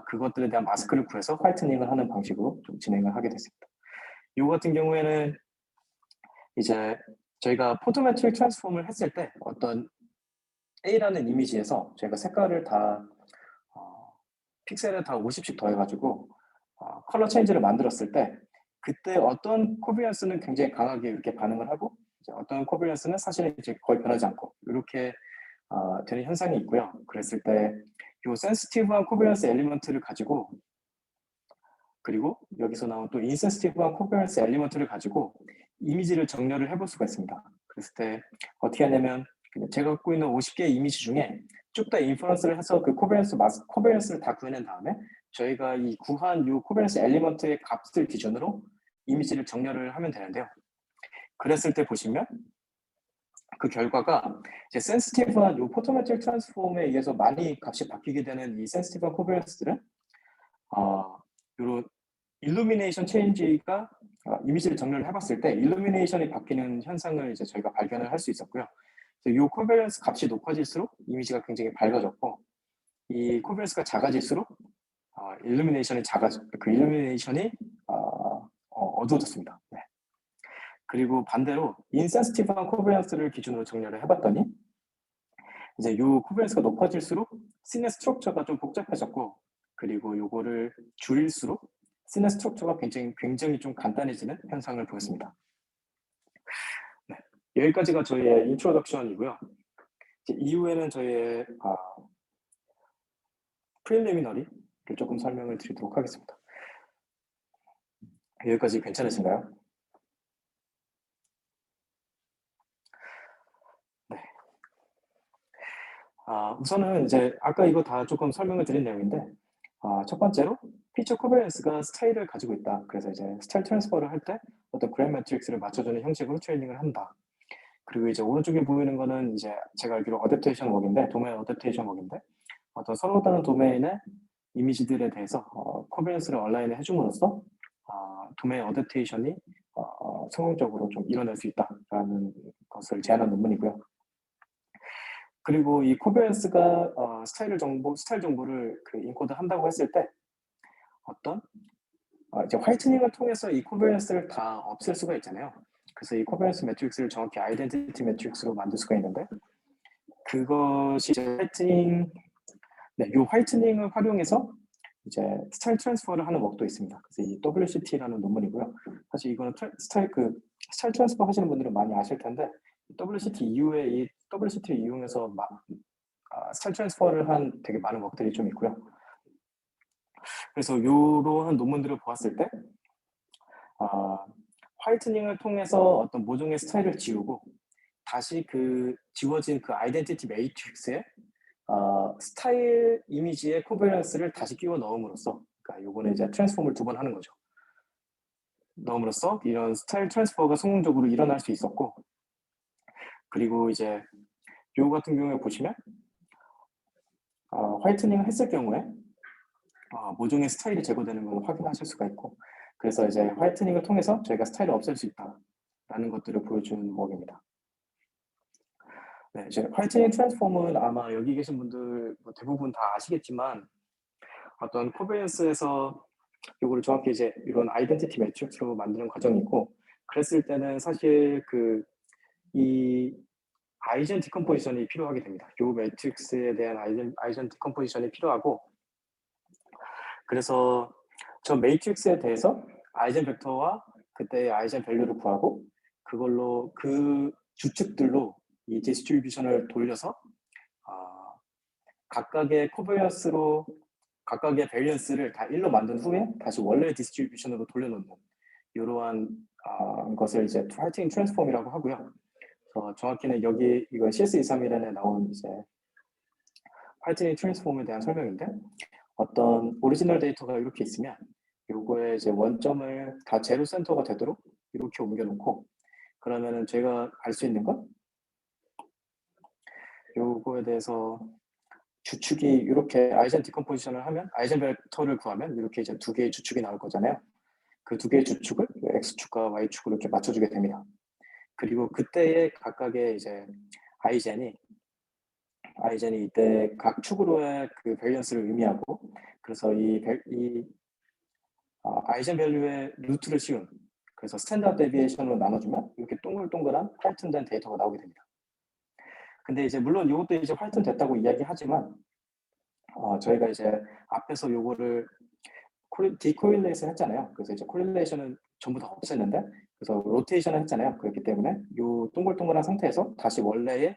그것들에 대한 마스크를 구해서 화이트닝을 하는 방식으로 좀 진행을 하게 됐습니다. 이 같은 경우에는 이제 저희가 포토메트릭 트랜스폼을 했을 때 어떤 A라는 이미지에서 저희가 색깔을 다 픽셀을 다 50씩 더해가지고 컬러 체인지를 만들었을 때 그때 어떤 코비런스는 굉장히 강하게 이렇게 반응을 하고 이제 어떤 코비런스는 사실은 이제 거의 변하지 않고 이렇게 되는 현상이 있고요. 그랬을 때 이 센시티브한 코비런스 엘리먼트를 가지고 그리고 여기서 나온 또 인센시티브한 코비런스 엘리먼트를 가지고 이미지를 정렬을 해볼 수가 있습니다. 그랬을 때 어떻게 하냐면 제가 갖고 있는 50개의 이미지 중에 쭉 다 인퍼런스를 해서 그 코비런스를 다 구해낸 다음에 저희가 이 구한 이 코비런스 엘리먼트의 값을 기준으로 이미지를 정렬을 하면 되는데요. 그랬을 때 보시면 그 결과가 이제 센시티브한 이 포토메트릭 트랜스폼에 의해서 많이 값이 바뀌게 되는 이 센시티브한 코비런스들은 이런 일루미네이션 체인지가 이미지를 정렬을 해봤을 때 일루미네이션이 바뀌는 현상을 이제 저희가 발견을 할 수 있었고요. 이 코비런스 값이 높아질수록 이미지가 굉장히 밝아졌고 이 코비런스가 작아질수록 일루미네이션이 어두워졌습니다. 네. 그리고 반대로 인센시티브한 코베런스를 기준으로 정렬을 해봤더니 이제 이 코베런스가 높아질수록 씬의 스트럭처가 좀 복잡해졌고 그리고 요거를 줄일수록 씬의 스트럭처가 굉장히 좀 간단해지는 현상을 보였습니다. 네. 여기까지가 저희의 인트로덕션이고요. 이후에는 저희의 프리리미너리를 조금 설명을 드리도록 하겠습니다. 여기까지 괜찮으신가요? 네. 우선은 이제 아까 이거 다 조금 설명을 드린 내용인데 첫 번째로 피처 코베런스가 스타일을 가지고 있다. 그래서 이제 스타일 트랜스퍼를 할 때 어떤 그래프 매트릭스를 맞춰주는 형식으로 트레이닝을 한다. 그리고 이제 오른쪽에 보이는 거는 이제 제가 알기로 어댑테이션 웍인데 도메인 어댑테이션 웍인데 어떤 서로 다른 도메인의 이미지들에 대해서 코베런스를 얼라인을 해줌으로써 도메인 어댑테이션이 성공적으로 좀 일어날 수 있다라는 것을 제안한 논문이고요. 그리고 이 코베런스가 스타일 정보를 그 인코드 한다고 했을 때 어떤 이제 화이트닝을 통해서 이 코베런스를 다 없앨 수가 있잖아요. 그래서 이 코베런스 매트릭스를 정확히 아이덴티티 매트릭스로 만들 수가 있는데 그것이 이제 이 화이트닝을 활용해서 이제 스타일 트랜스퍼를 하는 웍도 있습니다. 그래서 이 WCT라는 논문이고요. 사실 이거는 스타일 트랜스퍼 하시는 분들은 많이 아실 텐데 WCT 이후에 이 WCT를 이용해서 스타일 트랜스퍼를 한 되게 많은 웍들이 좀 있고요. 그래서 이러한 논문들을 보았을 때 화이트닝을 통해서 어떤 모종의 스타일을 지우고 다시 그 지워진 그 아이덴티티 매트릭스에 스타일 이미지의 코베런스를 다시 끼워 넣음으로써 그러니까 요거는 이제 트랜스폼을 2번 하는 거죠. 넣음으로써 이런 스타일 트랜스퍼가 성공적으로 일어날 수 있었고 그리고 이제 요 같은 경우에 보시면 화이트닝을 했을 경우에 모종의 스타일이 제거되는 걸 확인하실 수가 있고 그래서 이제 화이트닝을 통해서 저희가 스타일을 없앨 수 있다라는 것들을 보여주는 웍입니다. 네, 이제 화이트닝 트랜스폼은 아마 여기 계신 분들 대부분 다 아시겠지만 어떤 코베런스에서 이거를 정확히 이제 이런 아이덴티티 매트릭스로 만드는 과정이 있고 그랬을 때는 사실 이 아이젠 디컴포지션이 필요하게 됩니다. 이 매트릭스에 대한 아이젠 디컴포지션이 필요하고 그래서 저 매트릭스에 대해서 아이젠 벡터와 그때의 아이젠 밸류를 구하고 그걸로 그 주축들로 이 디스트리뷰션을 돌려서 각각의 코베런스로 각각의 밸런스를 다 1로 만든 후에 다시 원래 디스트리뷰션으로 돌려놓는 이러한 것을 이제 화이트닝 트랜스폼이라고 하고요. 정확히는 여기 이거 CS231에 나온 이제 화이트닝 트랜스폼에 대한 설명인데 어떤 오리지널 데이터가 이렇게 있으면 요거에 이제 원점을 다 제로 센터가 되도록 이렇게 옮겨놓고 그러면은 제가 알 수 있는 건 요거에 대해서 주축이 이렇게 아이젠 디컴포지션을 하면 아이젠 벡터를 구하면 이렇게 이제 2개의 주축이 나올 거잖아요. 그 2개의 주축을 X축과 Y축으로 이렇게 맞춰주게 됩니다. 그리고 그때의 각각의 이제 아이젠이 이때 각 축으로의 그 밸런스를 의미하고 그래서 이 아이젠 밸류의 루트를 씌운 그래서 스탠다드 데비에이션으로 나눠주면 이렇게 동글동글한 화이트된 데이터가 나오게 됩니다. 근데 이제 물론 이것도 이제 화이트 됐다고 이야기하지만 저희가 이제 앞에서 요거를 디코릴레이션 했잖아요. 그래서 이제 코릴레이션은 전부 다 없앴는데 그래서 로테이션을 했잖아요. 그렇기 때문에 요 동글동글한 상태에서 다시 원래의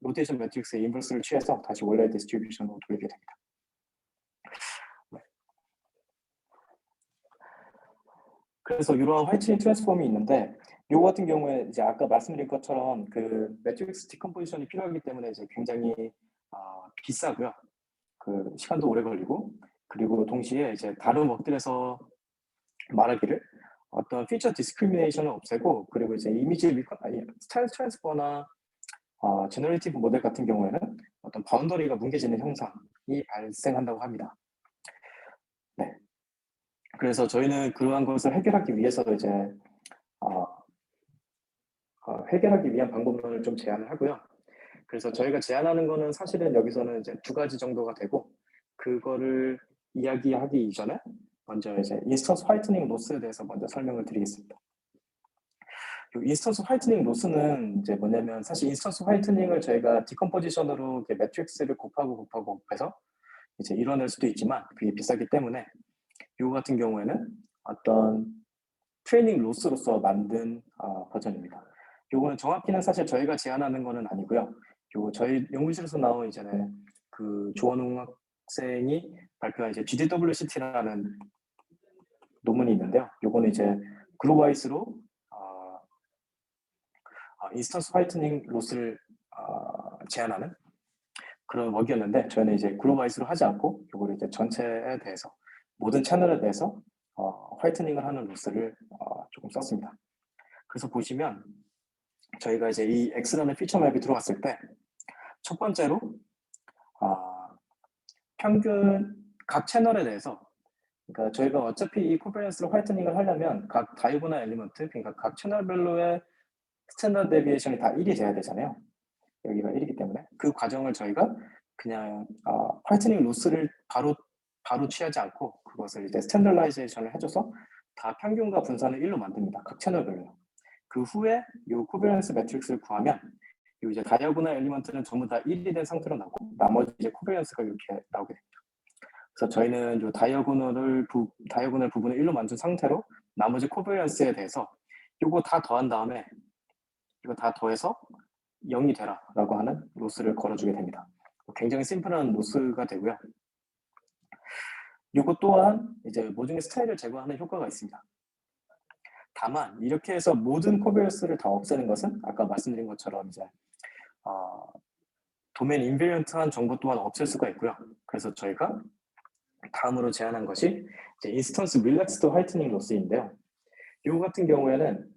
로테이션 매트릭스의 인버스를 취해서 다시 원래의 디스트리뷰션으로 돌리게 됩니다. 네. 그래서 이러한 화이트닝 트랜스폼이 있는데 요 같은 경우에 이제 아까 말씀드린 것처럼 그 매트릭스 디컴포지션이 필요하기 때문에 이제 굉장히 비싸고요. 그 시간도 오래 걸리고 그리고 동시에 이제 다른 웍들에서 말하기를 어떤 피처 디스크리미네이션을 없애고 그리고 이제 스타일 트랜스퍼나 제너레이티브 모델 같은 경우에는 어떤 바운더리가 뭉개지는 현상이 발생한다고 합니다. 네. 그래서 저희는 그러한 것을 해결하기 위해서 이제 해결하기 위한 방법론을 좀 제안을 하고요. 그래서 저희가 제안하는 거는 사실은 여기서는 이제 2가지 정도가 되고 그거를 이야기하기 이전에 먼저 이제 인스턴스 화이트닝 로스에 대해서 먼저 설명을 드리겠습니다. 이 인스턴스 화이트닝 로스는 이제 뭐냐면 사실 인스턴스 화이트닝을 저희가 디컴포지션으로 매트릭스를 곱하고 해서 이제 이뤄낼 수도 있지만 그게 비싸기 때문에 이거 같은 경우에는 어떤 트레이닝 로스로서 만든 버전입니다. 요거는 정확히는 사실 저희가 제안하는 거는 아니고요. 요 저희 연구실에서 나온 이제는 그 조원웅 학생이 발표한 이제 GDWCT라는 논문이 있는데요. 요거는 이제 그로바이스로 인스턴스 화이트닝 로스를 제안하는 그런 웍이었는데 저희는 이제 그로바이스로 하지 않고 요거를 이제 전체에 대해서 모든 채널에 대해서 화이트닝을 하는 로스를 조금 썼습니다. 그래서 보시면 저희가 이제 이 X라는 피처 맵이 들어왔을 때 첫 번째로 평균 각 채널에 대해서 그러니까 저희가 어차피 이 코베런스를 화이트닝을 하려면 각 다이고널 엘리먼트 그러니까 각 채널별로의 스탠다드 데비에이션이 다 1이 돼야 되잖아요. 여기가 1이기 때문에 그 과정을 저희가 그냥 화이트닝 로스를 바로 취하지 않고 그것을 이제 스탠더라이제이션을 해줘서 다 평균과 분산을 1로 만듭니다. 각 채널별로. 그 후에 이 코베런스 매트릭스를 구하면 이 이제 다이아고널 엘리먼트는 전부 다 1이 된 상태로 나오고 나머지 이제 코베런스가 이렇게 나오게 됩니다. 그래서 저희는 이 다이아고널 부분을 1로 만든 상태로 나머지 코베런스에 대해서 이거 다 더한 다음에 이거 다 더해서 0이 되라 라고 하는 로스를 걸어주게 됩니다. 굉장히 심플한 로스가 되고요. 이것 또한 이제 모종의 스타일을 제거하는 효과가 있습니다. 다만 이렇게 해서 모든 코베런스를 다 없애는 것은 아까 말씀드린 것처럼 이제 도메인 인베리언트한 정보 또한 없앨 수가 있고요. 그래서 저희가 다음으로 제안한 것이 이제 인스턴스 릴렉스드 화이트닝 로스인데요. 이거 같은 경우에는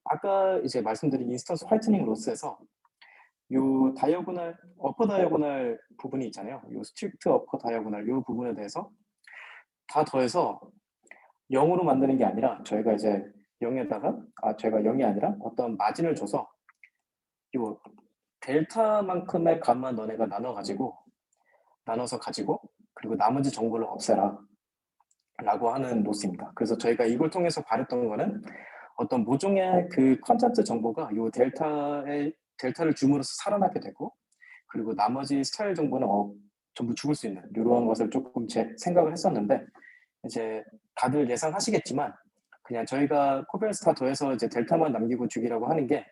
아까 이제 말씀드린 인스턴스 화이트닝 로스에서 요 다이어고널 어퍼 다이어고널 부분이 있잖아요. 요 스트릭트 어퍼 다이어고널 요 부분에 대해서 다 더해서 0으로 만드는 게 아니라 저희가 이제 0에다가 저희가 0이 아니라 어떤 마진을 줘서 요 델타만큼의 값만 너네가 나눠서 가지고 그리고 나머지 정보를 없애라 라고 하는 로스입니다. 그래서 저희가 이걸 통해서 바랬던 거는 어떤 모종의 그 컨텐츠 정보가 요 델타를 줌으로써 살아나게 되고 그리고 나머지 스타일 정보는 전부 죽을 수 있는 이러한 것을 조금 생각을 했었는데 이제 다들 예상하시겠지만 그냥 저희가 코베런스 다 더해서 이제 델타만 남기고 죽이라고 하는 게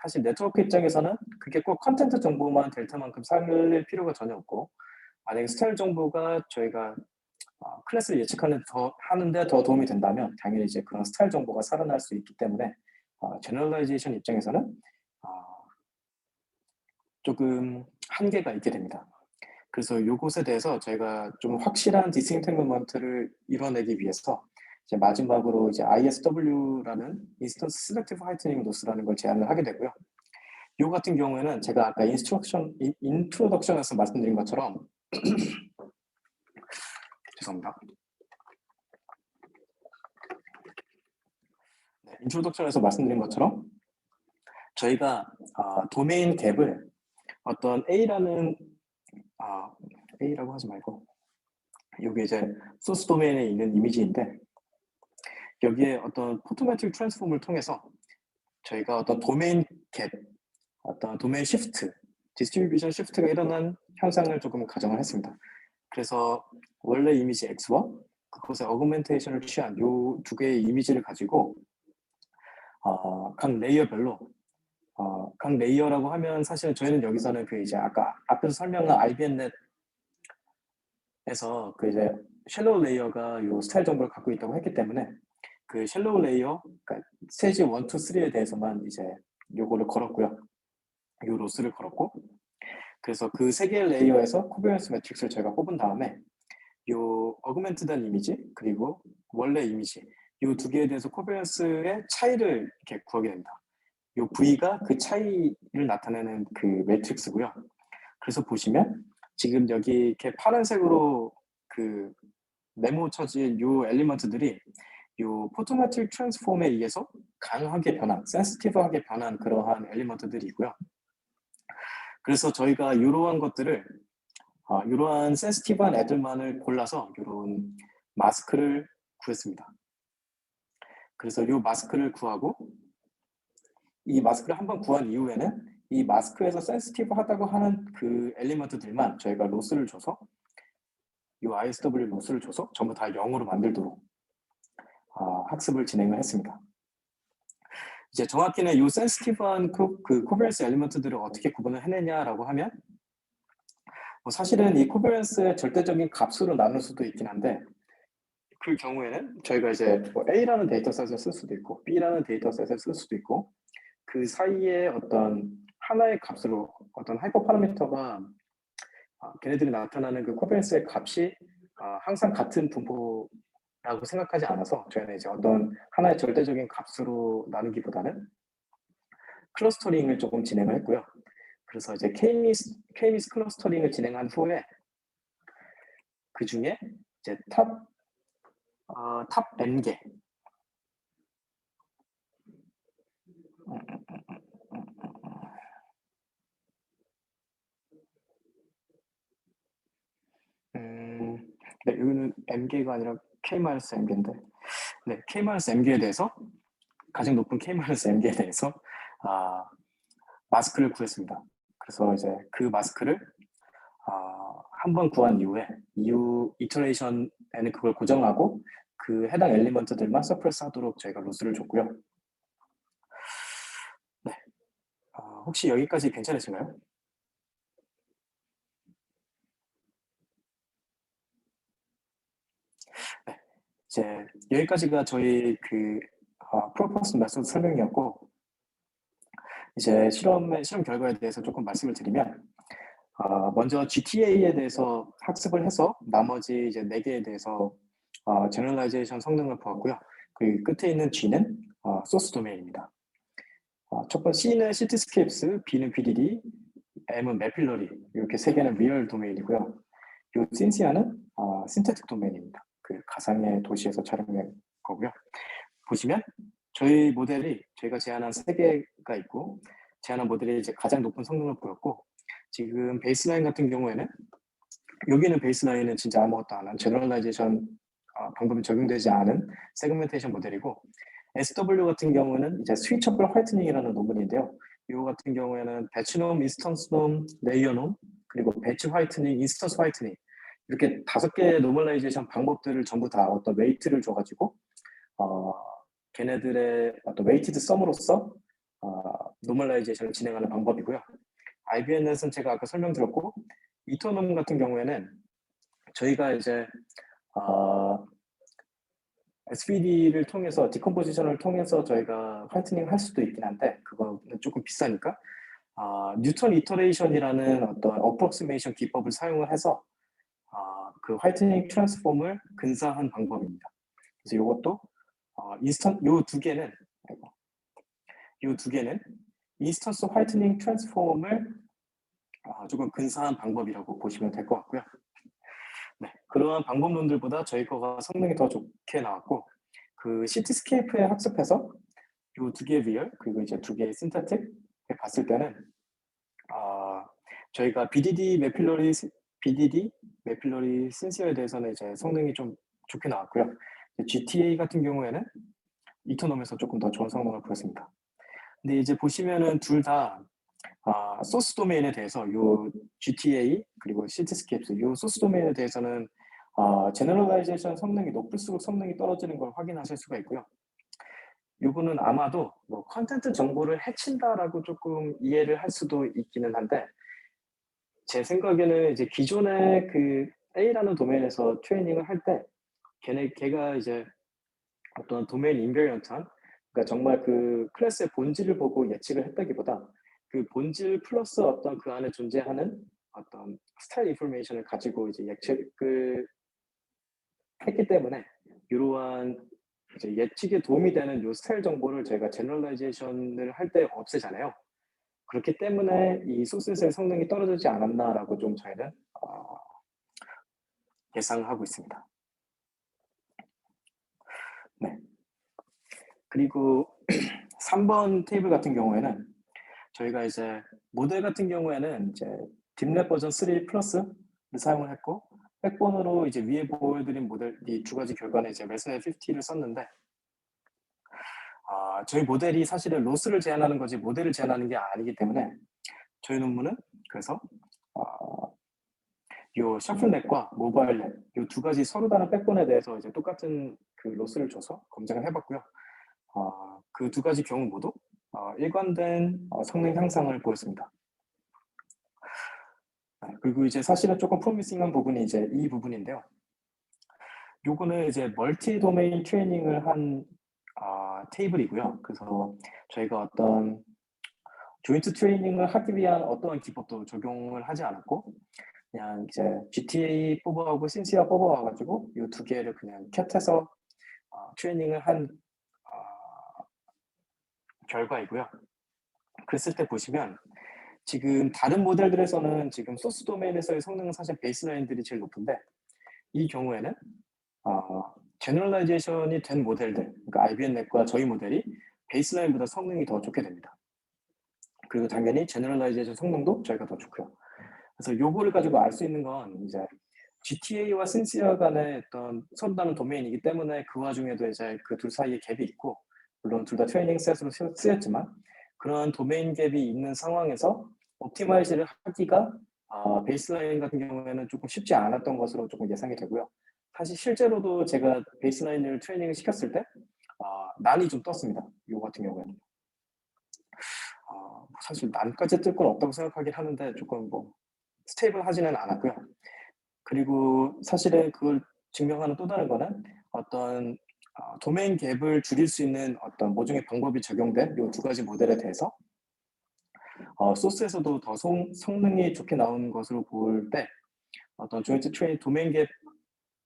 사실 네트워크 입장에서는 그게 꼭 컨텐츠 정보만 델타만큼 살릴 필요가 전혀 없고 만약에 스타일 정보가 저희가 클래스를 하는데 더 도움이 된다면 당연히 이제 그런 스타일 정보가 살아날 수 있기 때문에 제너럴라이제이션 입장에서는 조금 한계가 있게 됩니다. 그래서 이것에 대해서 저희가 좀 확실한 디스인탱글먼트를 이뤄내기 위해서 이제 마지막으로 이제 ISW라는 인스턴스 셀렉티브 화이트닝 로스라는 걸 제안을 하게 되고요. 이 같은 경우에는 제가 아까 인트로덕션에서 말씀드린 것처럼 죄송합니다. 네, 인트로덕션에서 말씀드린 것처럼 저희가 도메인 갭을 어떤 A라는 A라고 하지 말고 여기 이제 소스 도메인에 있는 이미지인데 여기에 어떤 포토매틱 트랜스폼을 통해서 저희가 어떤 도메인 갭, 어떤 도메인 시프트, 디스트리뷰션 시프트가 일어난 현상을 조금 가정을 했습니다. 그래서 원래 이미지 X와 그것의 어그멘테이션을 취한 이 두 개의 이미지를 가지고 각 레이어별로 각 레이어라고 하면 사실 저희는 여기서는 그 이제 아까 앞에서 설명한 IBM넷에서 그 이제 쉘로우 레이어가 요 스타일 정보를 갖고 있다고 했기 때문에 그 쉘로우 레이어, 그러니까 스테이지 1, 2, 3에 대해서만 이제 요거를 걸었고요. 요 로스를 걸었고 그래서 그 세 개의 레이어에서 코베런스 매트릭스를 저희가 뽑은 다음에 요 어그멘트된 이미지 그리고 원래 이미지 요 두 개에 대해서 코베런스의 차이를 이렇게 구하게 됩니다. 요 V가 그 차이를 나타내는 그 매트릭스고요. 그래서 보시면 지금 여기 이렇게 파란색으로 그 네모쳐진 요 엘리먼트들이 요 포토매틱 트랜스폼에 의해서 강하게 변한, 센시티브하게 변한 그러한 엘리먼트들이고요. 그래서 저희가 이러한 것들을 이러한 센시티브한 애들만을 골라서 이런 마스크를 구했습니다. 그래서 이 마스크를 구하고 이 마스크를 한번 구한 이후에는 이 마스크에서 센시티브하다고 하는 그 엘리먼트들만 저희가 로스를 줘서 이 ISW 로스를 줘서 전부 다 0으로 만들도록 학습을 진행을 했습니다. 이제 정확히는 이 센시티브한 그 코베런스 엘리먼트들을 어떻게 구분을 해내냐라고 하면 사실은 이 코베런스의 절대적인 값으로 나눌 수도 있긴 한데 그 경우에는 저희가 이제 뭐 A라는 데이터셋을 쓸 수도 있고 B라는 데이터셋을 쓸 수도 있고 그 사이에 어떤 하나의 값으로 어떤 하이퍼 파라미터가 걔네들이 나타나는 그 코베런스의 값이 항상 같은 분포라고 생각하지 않아서 저희는 이제 어떤 하나의 절대적인 값으로 나누기보다는 클러스터링을 조금 진행을 했고요. 그래서 이제 K-미스 클러스터링을 진행한 후에 그 중에 이제 탑 N개 네, 여기는 M개가 아니라 K-M개인데 네, K-M개에 대해서 가장 높은 K-M개에 대해서 마스크를 구했습니다. 그래서 이제 그 마스크를 한 번 구한 이후에 이후 이터레이션에는 그걸 고정하고 그 해당 엘리먼트들만 서프레스 하도록 저희가 로스를 줬고요. 네, 혹시 여기까지 괜찮으신가요? 네, 이제 여기까지가 저희 그 프로포스 메소드 설명이었고 이제 실험 결과에 대해서 조금 말씀을 드리면 먼저 GTA에 대해서 학습을 해서 나머지 이제 4개에 대해서 제너럴라이제이션 성능을 보았고요. 그 끝에 있는 G는 소스 도메인입니다. 첫 번째 C는 시티스케이프스, B는 BDD, M은 매필러리 이렇게 3개는 리얼 도메인이고요. 이 신시아는 신테틱 도메인입니다. 그 가상의 도시에서 촬영된 거고요. 보시면 저희 모델이 저희가 제안한 3개가 있고 제안한 모델이 이제 가장 높은 성능을 보였고 지금 베이스라인 같은 경우에는 여기는 베이스라인은 진짜 아무것도 안 한 제너럴라이제이션 방법이 적용되지 않은 세그멘테이션 모델이고 SW 같은 경우는 이제 스위처블 화이트닝이라는 논문인데요. 이거 같은 경우에는 배치놈, 인스턴스놈, 레이어놈 그리고 배치 화이트닝, 인스턴스 화이트닝 이렇게 5개의 노멀라이제이션 방법들을 전부 다 어떤 웨이트를 줘가지고 걔네들의 어떤 웨이티드 썸으로서 노멀라이제이션을 진행하는 방법이고요. IBN넷은 제가 아까 설명드렸고 이터놈 같은 경우에는 저희가 이제 SVD를 통해서 디컴포지션을 통해서 저희가 화이트닝 할 수도 있긴 한데 그거는 조금 비싸니까 뉴턴 이터레이션이라는 어떤 어프록시메이션 기법을 사용을 해서 그 화이트닝 트랜스폼을 근사한 방법입니다. 그래서 이것도 요 두 개는 인스턴스 화이트닝 트랜스폼을 조금 근사한 방법이라고 보시면 될 것 같고요. 네, 그러한 방법론들보다 저희 거가 성능이 더 좋게 나왔고 그 시티스케이프에 학습해서 이 2개의 리얼 그리고 이제 2개의 신테틱에 봤을 때는 저희가 BDD 매필러리 신시어에 대해서는 이제 성능이 좀 좋게 나왔고요. GTA 같은 경우에는 이터놈에서 조금 더 좋은 성능을 보였습니다. 근데 이제 보시면은 둘 다 소스 도메인에 대해서 요 GTA 그리고 시티스케이프스 요 소스 도메인에 대해서는 제너럴라이제이션 성능이 높을수록 성능이 떨어지는 걸 확인하실 수가 있고요. 요거는 아마도 뭐 컨텐트 정보를 해친다라고 조금 이해를 할 수도 있기는 한데 제 생각에는 이제 기존의 그 A라는 도메인에서 트레이닝을 할 때 걔가 이제 어떤 도메인 인베리언트한 그러니까 정말 그 클래스의 본질을 보고 예측을 했다기보다 그 본질 플러스 어떤 그 안에 존재하는 어떤 스타일 인포메이션을 가지고 이제 예측을 했기 때문에 이러한 이제 예측에 도움이 되는 요 스타일 정보를 저희가 제너럴라이제이션을 할 때 없애잖아요. 그렇기 때문에 이 소스의 성능이 떨어지지 않았나라고 좀 저희는 예상하고 있습니다. 네. 그리고 3번 테이블 같은 경우에는 저희가 이제 모델 같은 경우에는 이제 딥랩 버전 3 플러스를 사용을 했고 백본으로 이제 위에 보여드린 모델 이 두 가지 결과는 이제 레슨의 50를 썼는데 저희 모델이 사실은 로스를 제한하는 거지 모델을 제한하는 게 아니기 때문에 저희 논문은 그래서 요 셔플넷과 모바일넷 요 두 가지 서로 다른 백본에 대해서 이제 똑같은 그 로스를 줘서 검증을 해봤고요. 그 두 가지 경우 모두 일관된 성능 향상을 보였습니다. 그리고 이제 사실은 조금 프로미싱한 부분이 이제 이 부분인데요. 요거는 이제 멀티 도메인 트레이닝을 한 테이블이고요. 그래서 저희가 어떤 조인트 트레이닝을 하기 위한 어떠한 기법도 적용을 하지 않았고 그냥 이제 GTA 뽑아오고 신시아 뽑아와가지고 이 두 개를 그냥 캡해서 트레이닝을 한 결과이고요. 그랬을 때 보시면 지금 다른 모델들에서는 지금 소스 도메인에서의 성능은 사실 베이스라인들이 제일 높은데 이 경우에는 제너럴라이제이션이 된 모델들, 그러니까 IBM-넷과 저희 모델이 베이스라인보다 성능이 더 좋게 됩니다. 그리고 당연히 제너럴라이제이션 성능도 저희가 더 좋고요. 그래서 요거를 가지고 알 수 있는 건 이제 GTA와 신시아 간의 어떤 서로 다른 도메인이기 때문에 그 와중에도 이제 그 둘 사이에 갭이 있고 물론 둘 다 트레이닝 셋으로 쓰였지만 그런 도메인 갭이 있는 상황에서 옵티마이즈를 하기가 베이스라인 같은 경우에는 조금 쉽지 않았던 것으로 조금 예상이 되고요. 사실 실제로도 제가 베이스라인을 트레이닝을 시켰을 때 난이 좀 떴습니다. 요 같은 경우에는. 사실 난까지 뜰 건 없다고 생각하긴 하는데 조금 뭐 스테이블하지는 않았고요. 그리고 사실은 그걸 증명하는 또 다른 거는 어떤 도메인 갭을 줄일 수 있는 어떤 모종의 방법이 적용된 이 두 가지 모델에 대해서 소스에서도 더 성능이 좋게 나온 것으로 볼 때 어떤 조인트 트레이닝 도메인 갭이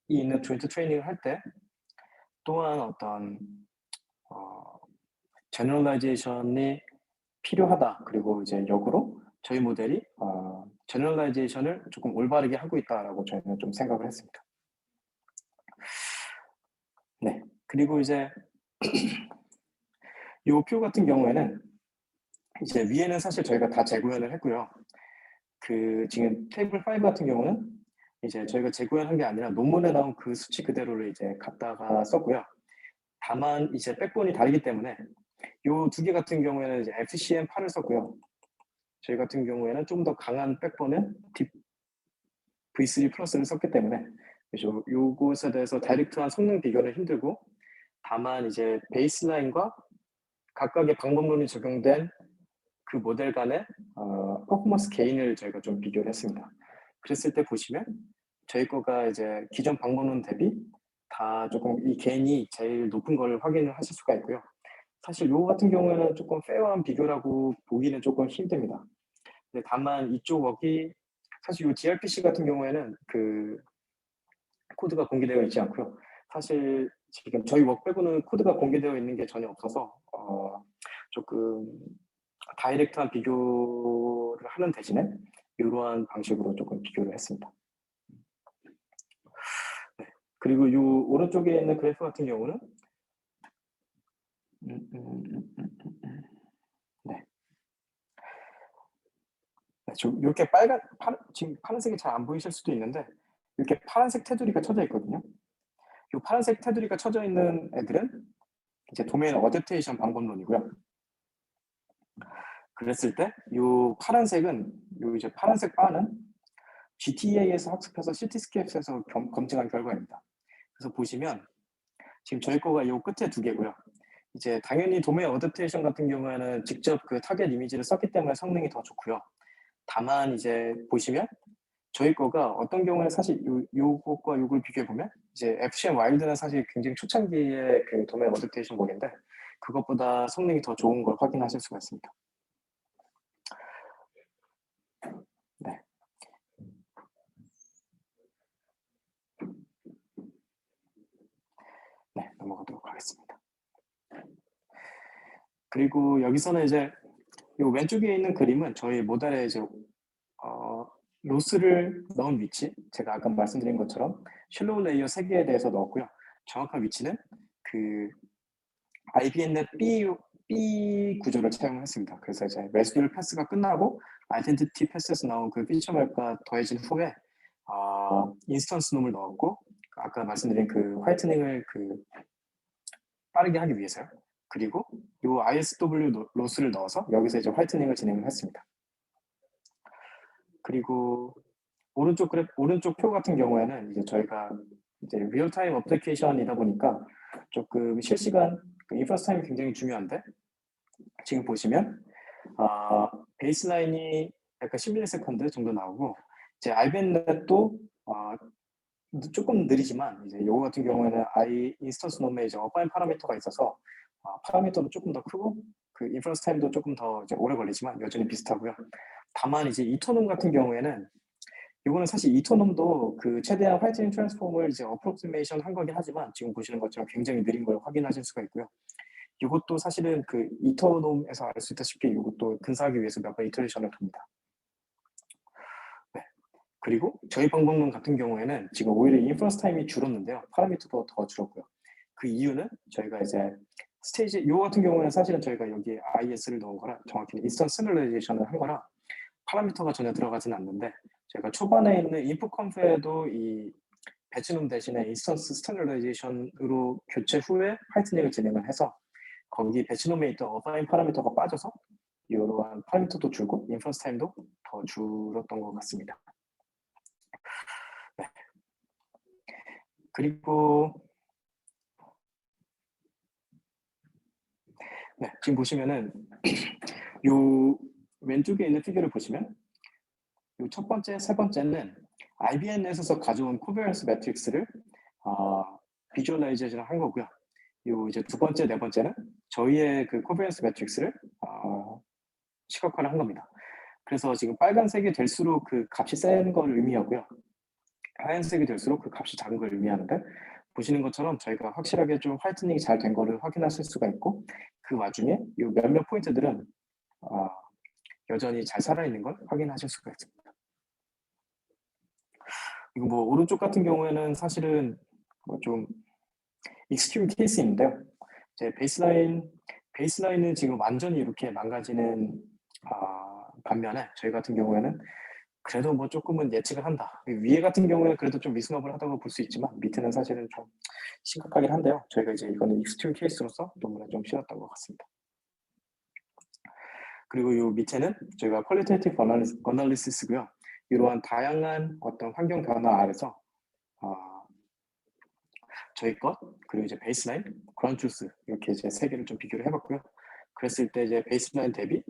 있는 조인트 트레이닝을 할 때 또한 어떤 제너럴라이제이션이 필요하다. 그리고 이제 역으로 저희 모델이 제너럴라이제이션을 조금 올바르게 하고 있다라고 저희는 좀 생각을 했습니다. 네. 그리고 이제 이 표 같은 경우에는 이제 위에는 사실 저희가 다 재구현을 했고요. 그 지금 테이블 5 같은 경우는 이제 저희가 재구현한 게 아니라 논문에 나온 그 수치 그대로를 이제 갖다가 썼고요. 다만 이제 백본이 다르기 때문에 이 두 개 같은 경우에는 이제 FCM8을 썼고요. 저희 같은 경우에는 좀 더 강한 백본은 V3 플러스를 썼기 때문에 그래서 요것에 대해서 다이렉트한 성능 비교는 힘들고 다만 이제 베이스라인과 각각의 방법론이 적용된 그 모델 간의 퍼포먼스 게인을 저희가 좀 비교를 했습니다. 그랬을 때 보시면 저희 거가 이제 기존 방법론 대비 다 조금 이 게인이 제일 높은 걸 확인을 하실 수가 있고요. 사실 요 같은 경우에는 조금 페어한 비교라고 보기는 조금 힘듭니다. 근데 다만 이쪽 웍이 사실 요 gRPC 같은 경우에는 그 코드가 공개되어 있지 않고요. 사실 지금 저희 웍 빼고는 코드가 공개되어 있는 게 전혀 없어서 조금 다이렉트한 비교를 하는 대신에 이러한 방식으로 조금 비교를 했습니다. 네. 그리고 이 오른쪽에 있는 그래프 같은 경우는 네. 이렇게 지금 파란색이 잘 안 보이실 수도 있는데 이렇게 파란색 테두리가 쳐져 있거든요. 이 파란색 테두리가 쳐져 있는 애들은 이제 도메인 어댑테이션 방법론이고요. 그랬을 때 이 파란색은 요 이제 파란색 바는 GTA에서 학습해서 시티스케이프에서 검증한 결과입니다. 그래서 보시면 지금 저희 거가 요 끝에 두 개고요. 이제 당연히 도메인 어댑테이션 같은 경우에는 직접 그 타겟 이미지를 썼기 때문에 성능이 더 좋고요. 다만 이제 보시면 저희 거가 어떤 경우에 사실 요것과 요걸 비교해 보면 이제 FCM 와일드는 사실 굉장히 초창기의 그 도메인 어댑테이션 모델인데 그것보다 성능이 더 좋은 걸 확인하실 수가 있습니다. 네. 네, 넘어가도록 하겠습니다. 그리고 여기서는 이제 요 왼쪽에 있는 그림은 저희 모델에 이제 로스를 넣은 위치, 제가 아까 말씀드린 것처럼 쉘로우 레이어 3개에 대해서 넣었고요. 정확한 위치는 그 IBM-넷 B 구조를 채용했습니다. 그래서 이제 레시듈 패스가 끝나고 아이덴티티 패스에서 나온 그 피처맵과 더해진 후에 인스턴스 놈을 넣었고 아까 말씀드린 그 화이트닝을 그 빠르게 하기 위해서요. 그리고 이 ISW 로스를 넣어서 여기서 이제 화이트닝을 진행을 했습니다. 그리고 오른쪽 표 같은 경우에는 이제 저희가 이제 리얼타임 어플리케이션이다 보니까 조금 실시간 그 인프라스 타임이 굉장히 중요한데 지금 보시면 베이스라인이 약간 10ms 정도 나오고 이제 IBN넷도 조금 느리지만 이제 요거 같은 경우에는 인스턴스 놈에 이제 어바인 파라미터가 있어서 파라미터도 조금 더 크고 그 인프라스 타임도 조금 더 이제 오래 걸리지만 여전히 비슷하고요. 다만 이제 이터놈 같은 경우에는 이거는 사실 이터놈도 그 최대한 화이트닝 트랜스폼을 이제 어프로크시메이션 한 거긴 하지만 지금 보시는 것처럼 굉장히 느린 걸 확인하실 수가 있고요. 이것도 사실은 그 이터놈에서 알 수 있다시피 이것도 근사하기 위해서 몇 번 이터레이션을 돕니다. 네. 그리고 저희 방법론 같은 경우에는 지금 오히려 인프런스 타임이 줄었는데요. 파라미터도 더 줄었고요. 그 이유는 저희가 이제 스테이지 요 같은 경우는 사실은 저희가 여기에 IS를 넣은 거라 정확히 인스턴스 시뮬레이션을 한 거라 파라미터가 전혀 들어가지는 않는데 저희가 초반에 있는 인풋 컴프에도 이 배치놈 대신에 인스턴스 스탠더라이제이션으로 교체 후에 화이트닝을 진행을 해서 거기 배치놈에 있던 어바인 파라미터가 빠져서 이러한 파라미터도 줄고 인퍼런스 타임도 더 줄었던 것 같습니다. 네. 그리고 네, 지금 보시면은 요 왼쪽에 있는 피규어를 보시면 요 첫 번째, 세 번째는 IBN에서 가져온 코베런스 매트릭스를 비주얼라이제이션을 한 거고요. 요 이제 두 번째, 네 번째는 저희의 그 코베런스 매트릭스를 시각화를 한 겁니다. 그래서 지금 빨간색이 될수록 그 값이 센 걸 의미하고요. 하얀색이 될수록 그 값이 작은 걸 의미하는데 보시는 것처럼 저희가 확실하게 좀 화이트닝이 잘 된 거를 확인하실 수가 있고 그 와중에 이 몇몇 포인트들은 여전히 잘 살아있는 걸 확인하실 수가 있습니다. 이거 뭐 오른쪽 같은 경우에는 사실은 뭐 좀 익스트림 케이스인데요. 제 베이스라인은 지금 완전히 이렇게 망가지는 반면에 저희 같은 경우에는 그래도 뭐 조금은 예측을 한다. 위에 같은 경우에는 그래도 좀 리스너블하다고 볼 수 있지만 밑에는 사실은 좀 심각하긴 한데요. 저희가 이제 이거는 익스트림 케이스로서 너무나 좀 싫었던 것 같습니다. 그리고 이 밑에는 저희가 퀄리테이티브 어널리시스고요. 이러한 다양한 어떤 환경 변화 아래서 저희 것 그리고 이제 베이스라인, 그라운드 트루스 이렇게 이제 세 개를 좀 비교를 해봤고요. 그랬을 때 이제 베이스라인 대비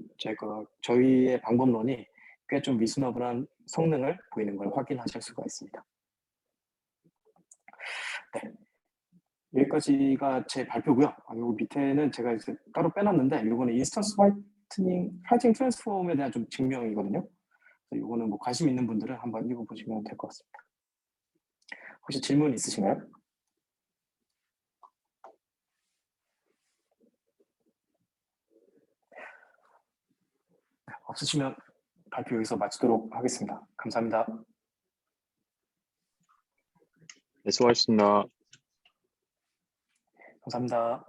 저희의 방법론이 꽤 좀 리스너블한 성능을 보이는 걸 확인하실 수가 있습니다. 네, 여기까지가 제 발표고요. 요 밑에는 제가 이제 따로 빼놨는데 이거는 인스턴스 화이트닝 트랜스폼에 대한 좀 증명이거든요. 이거는 뭐 관심 있는 분들은 한번 읽어보시면 될 것 같습니다. 혹시 질문 있으신가요? 없으시면 발표 여기서 마치도록 하겠습니다. 감사합니다. 네, 수고하셨습니다. 감사합니다.